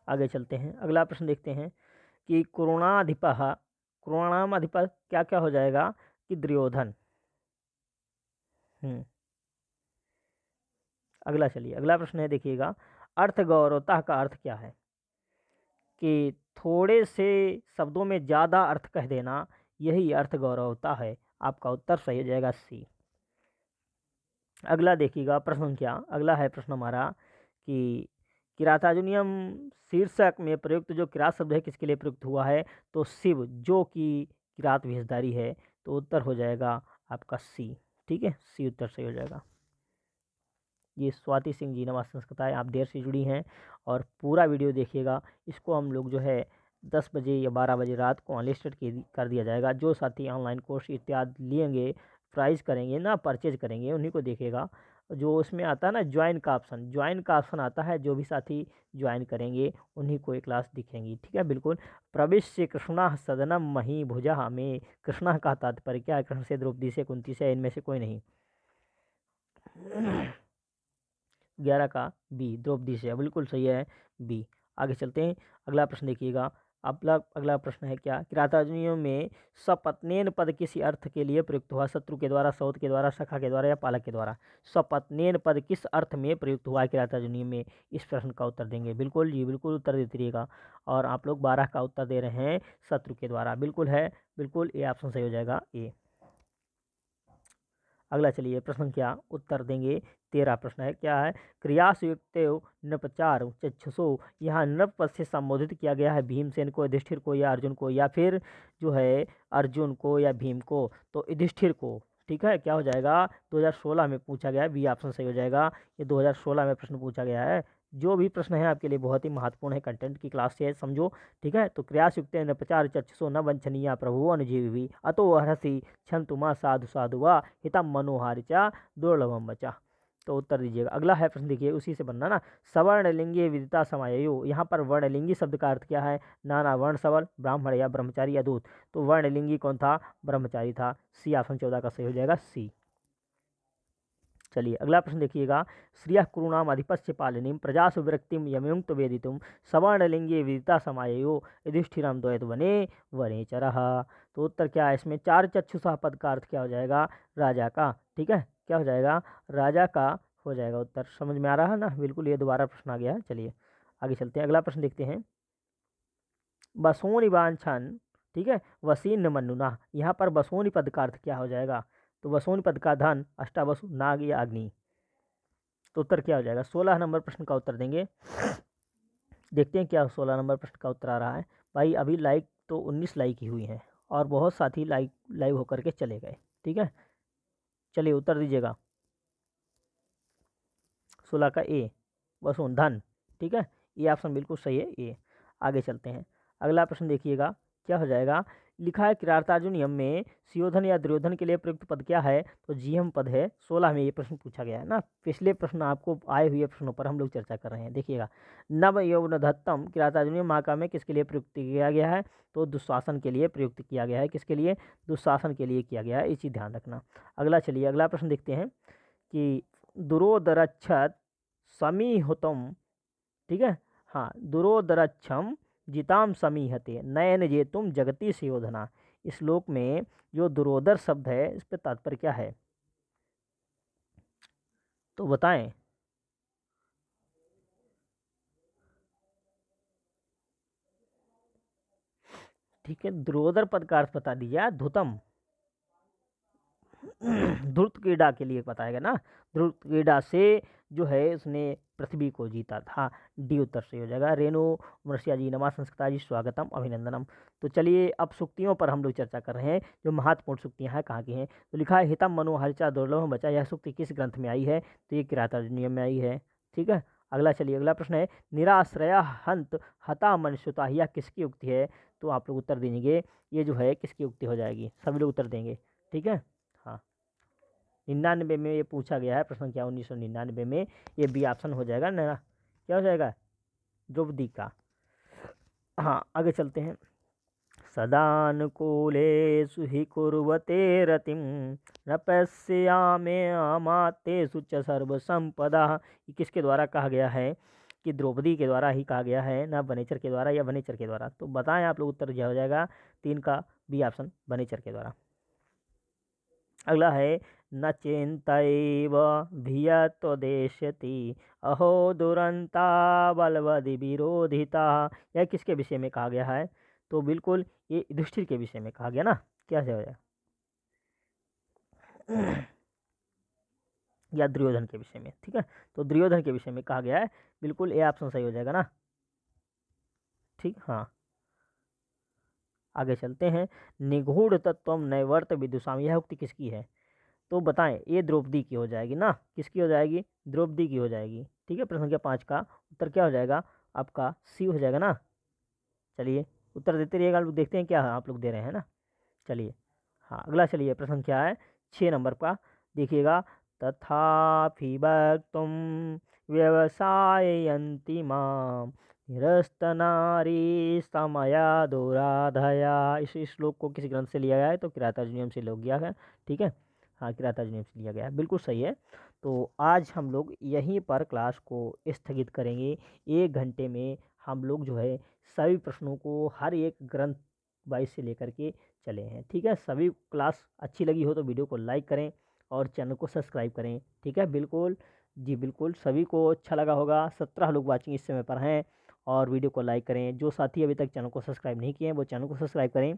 आगे चलते हैं, अगला प्रश्न देखते हैं कि कुरुणाधिप क्या क्या हो जाएगा, कि दुर्योधन। अगला चलिए, अगला प्रश्न है, देखिएगा, अर्थ गौरवता का अर्थ क्या है, कि थोड़े से शब्दों में ज़्यादा अर्थ कह देना, यही अर्थ गौरवता है। आपका उत्तर सही हो जाएगा सी। अगला देखिएगा प्रश्न क्या, अगला है प्रश्न हमारा कि किरातार्जुनीयम शीर्षक में प्रयुक्त जो किरात शब्द है किसके लिए प्रयुक्त हुआ है, तो शिव, जो कि किरात भेषधारी है। तो उत्तर हो जाएगा आपका सी। ठीक है, सी उत्तर सही हो जाएगा। ये स्वाति सिंह जी नवा संस्कृताएँ, आप देर से जुड़ी हैं और पूरा वीडियो देखिएगा। इसको हम लोग जो है 10 बजे या 12 बजे रात को अनलिस्टेड कर दिया जाएगा। जो साथी ऑनलाइन कोर्स इत्यादि लेंगे, प्राइस करेंगे ना, परचेज करेंगे, उन्हीं को देखेगा। जो उसमें आता है ना ज्वाइन का ऑप्शन, ज्वाइन का ऑप्शन आता है, जो भी साथी ज्वाइन करेंगे उन्हीं को एक क्लास दिखेंगी। ठीक है, बिल्कुल। प्रविश्य कृष्णा सदनम मही भुजा में, कृष्णा का तात्पर्य क्या है, कृष्ण से, द्रौपदी से, कुंती से, इनमें से कोई नहीं। 11 का बी, द्रौपदी से, बिल्कुल सही है बी। आगे चलते हैं, अगला प्रश्न देखिएगा। अगला प्रश्न है क्या, किरातार्जुनीय में सपत्नेन पद किस अर्थ के लिए प्रयुक्त हुआ, शत्रु के द्वारा, सौत के द्वारा, सखा के द्वारा या पालक के द्वारा। सपत्नेन पद किस अर्थ में प्रयुक्त हुआ है किरातार्जुनीय में, इस प्रश्न का उत्तर देंगे। बिल्कुल जी, बिल्कुल उत्तर देते रहिएगा। और आप लोग 12 का उत्तर दे रहे हैं शत्रु के द्वारा, बिल्कुल है, बिल्कुल, ये ऑप्शन सही हो जाएगा ए। अगला चलिए प्रश्न क्या उत्तर देंगे। 13 प्रश्न है, क्या है, क्रियासुयुक्त नृपचार चक्षुषो, यहाँ नृप पद से संबोधित किया गया है भीमसेन को, युधिष्ठिर को या अर्जुन को, या फिर जो है अर्जुन को या भीम को, तो युधिष्ठिर को। ठीक है, क्या हो जाएगा, 2016 में पूछा गया है, बी ऑप्शन सही हो जाएगा। ये 2016 में प्रश्न पूछा गया है। जो भी प्रश्न है आपके लिए बहुत ही महत्वपूर्ण है, कंटेंट की क्लास से है, समझो। ठीक है, तो क्रियासुयुक्त नृपचार चक्षुषो न वंचनीय प्रभु अनुजीवी अतो हरसी क्षंतुमा साधु साधु वा हितम मनोहारिचा दुर्लभम बचा। तो उत्तर दीजिएगा। अगला है प्रश्न, देखिए उसी से बनना ना। सवर्णलिंगी विदिता समायो, यहाँ पर वर्णलिंगी शब्द का अर्थ क्या है, नाना वर्ण सबल, ब्राह्मण या ब्रह्मचारी या दूत। तो वर्णलिंगी कौन था, ब्रह्मचारी था। सी ऑप्शन 14 का सही हो जाएगा, सी। चलिए अगला प्रश्न देखिएगा। श्रियः कुरूणाम अधिपस्य पालिनीम प्रजासु विरक्तिम यमयुक्त वेदितुम सवर्णलिंगे विदिता समायो युधिष्ठिरम द्वैत वने वनेचरः। तो उत्तर क्या है इसमें, चार चक्षुषा पद का अर्थ क्या हो जाएगा, राजा का। ठीक है, क्या हो जाएगा, राजा का हो जाएगा उत्तर। समझ में आ रहा है ना, बिल्कुल। ये दोबारा प्रश्न आ गया है। चलिए आगे चलते हैं, अगला प्रश्न देखते हैं। बसोनी वांछन, ठीक है, वसीन मनुना, यहाँ पर बसोनी पद का अर्थ क्या हो जाएगा, तो वसोनी पद का धन, अष्टावसु, नाग या अग्नि। तो उत्तर क्या हो जाएगा, 16 नंबर प्रश्न का उत्तर देंगे। देखते हैं क्या 16 नंबर प्रश्न का उत्तर आ रहा है। भाई अभी लाइक तो 19 लाइक ही हुई हैं और बहुत साथी लाइव होकर के चले गए। ठीक है, चलिए उत्तर दीजिएगा। 16 का ए, वसुन धन। ठीक है, ये ऑप्शन बिल्कुल सही है, ए। आगे चलते हैं, अगला प्रश्न देखिएगा क्या हो जाएगा। लिखा है किरातार्जुन यम में सुयोधन या दुर्योधन के लिए प्रयुक्त पद क्या है, तो जीएम पद है। 16 में ये प्रश्न पूछा गया है ना। पिछले प्रश्न आपको आए हुए प्रश्नों पर हम लोग चर्चा कर रहे हैं। देखिएगा, नव यौवन धत्तम किरातार्जुन महाका में किसके लिए प्रयुक्त किया गया है, तो दुशासन के लिए प्रयुक्त किया गया है। किसके लिए, दुशासन के लिए किया गया है, इसी ध्यान रखना। अगला चलिए अगला प्रश्न देखते हैं कि दुरोदरच्छत समीहुतम, ठीक है, हाँ, दुरोदरक्षम जिताम समीहते नयन जे तुम जगती सुयोधना। इस श्लोक में जो दुरोदर शब्द है इस पर तात्पर्य क्या है, तो बताएं। ठीक है, दुरोदर पद का अर्थ बता दीजिए। धुतम ध्रुत क्रीड़ा के लिए बताएगा ना, ध्रुत क्रीड़ा से जो है उसने पृथ्वी को जीता था। डी उत्तर से हो जाएगा। रेणु मृषिया जी, नमा संस्कृता जी, स्वागतम अभिनंदनम। तो चलिए अब सुक्तियों पर हम लोग चर्चा कर रहे हैं, जो महत्वपूर्ण सुक्तियां हैं कहाँ की हैं। तो लिखा है हितम मनो हरिचा दुर्लभम बचा, यह सुक्ति किस ग्रंथ में आई है, तो ये किरातार्जुनीयम में आई है। ठीक है, अगला चलिए अगला प्रश्न है, निराश्रया हंत हता मनुष्यता, यह किसकी उक्ति है, तो आप लोग उत्तर दीजिए। ये जो है किसकी उक्ति हो जाएगी, सभी लोग उत्तर देंगे। ठीक है, हाँ, 99 में ये पूछा गया है प्रश्न क्या, 1999 में। ये बी ऑप्शन हो जाएगा ना, क्या हो जाएगा, द्रौपदी का। हाँ आगे चलते हैं। सदानुकूलेषु हि कुर्वते रतिं न पश्यामे अमातेषु च सर्वसंपदा। ये किसके द्वारा कहा गया है, कि द्रौपदी के द्वारा ही कहा गया है, ना वनेचर के द्वारा या वनेचर के द्वारा। तो बताएं आप लोग, उत्तर क्या हो जाएगा, 3 का बी ऑप्शन, वनेचर के द्वारा। अगला है, न चिंतैव भियत्वदेष्यति अहो दुरंता बलवदि विरोधिता। यह किसके विषय में कहा गया है, तो बिल्कुल ये युधिष्ठिर के विषय में कहा गया ना, क्या हो जाएगा, या दुर्योधन के विषय में। ठीक है, तो दुर्योधन के विषय में कहा गया है, बिल्कुल ए ऑप्शन सही हो जाएगा ना। ठीक, हाँ आगे चलते हैं। निगूढ़ तत्व नैवर्त विदुषाम, यह उक्ति किसकी है, तो बताएं। ये द्रौपदी की हो जाएगी ना, किसकी हो जाएगी, द्रौपदी की हो जाएगी। ठीक है, प्रश्न संख्या 5 का उत्तर क्या हो जाएगा आपका, सी हो जाएगा ना। चलिए उत्तर देते रहिएगा, लोग देखते हैं क्या आप लोग दे रहे हैं ना। चलिए हाँ अगला चलिए प्रश्न क्या है, 6 नंबर का देखिएगा। तथापि वक्तुम व्यवसाययन्ति माम निरस्तनारी समया दुराधया। इस श्लोक को किस ग्रंथ से लिया गया है, तो किरातार्जुनीयम से लोग गया है। ठीक है, हाँ किरातार्जुनीयम से लिया गया है, बिल्कुल सही है। तो आज हम लोग यहीं पर क्लास को स्थगित करेंगे। 1 घंटे में हम लोग जो है सभी प्रश्नों को हर एक ग्रंथ वाइज से लेकर के चले हैं। ठीक है, सभी क्लास अच्छी लगी हो तो वीडियो को लाइक करें और चैनल को सब्सक्राइब करें। ठीक है, बिल्कुल जी बिल्कुल, सभी को अच्छा लगा होगा। 17 लोग वाचिंग इस समय पर हैं, और वीडियो को लाइक करें। जो साथी अभी तक चैनल को सब्सक्राइब नहीं किए हैं वो चैनल को सब्सक्राइब करें।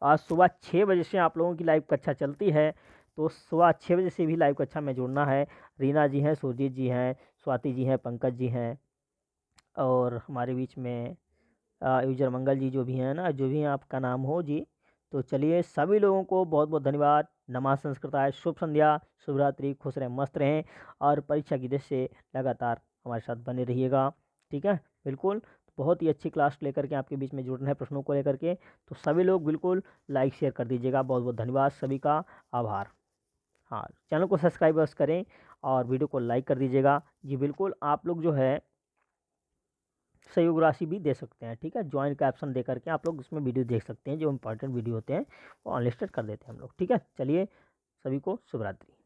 आज सुबह 6 बजे से आप लोगों की लाइव कक्षा चलती है, तो सुबह 6 बजे से भी लाइव कक्षा में जुड़ना है। रीना जी हैं, सुरजीत जी हैं, स्वाति जी हैं, पंकज जी हैं और हमारे बीच में यूजर मंगल जी जो भी हैं ना, जो भी आपका नाम हो जी। तो चलिए सभी लोगों को बहुत बहुत धन्यवाद। नमः संस्कृताय, शुभ संध्या, शुभ रात्रि, खुश रहें, मस्त रहें और परीक्षा की दृष्टि से लगातार हमारे साथ बने रहिएगा। ठीक है, बिल्कुल। बहुत ही अच्छी क्लास लेकर के आपके बीच में जुड़ना है प्रश्नों को लेकर के। तो सभी लोग बिल्कुल लाइक शेयर कर दीजिएगा। बहुत बहुत धन्यवाद, सभी का आभार। हाँ, चैनल को सब्सक्राइब बस करें और वीडियो को लाइक कर दीजिएगा जी। बिल्कुल, आप लोग जो है सहयोग राशि भी दे सकते हैं। ठीक है, ज्वाइन का ऑप्शन दे करके आप लोग उसमें वीडियो देख सकते हैं, जो इंपॉर्टेंट वीडियो होते हैं वो अनलिस्टेड कर देते हैं हम लोग। ठीक है, चलिए सभी को शुभ रात्रि।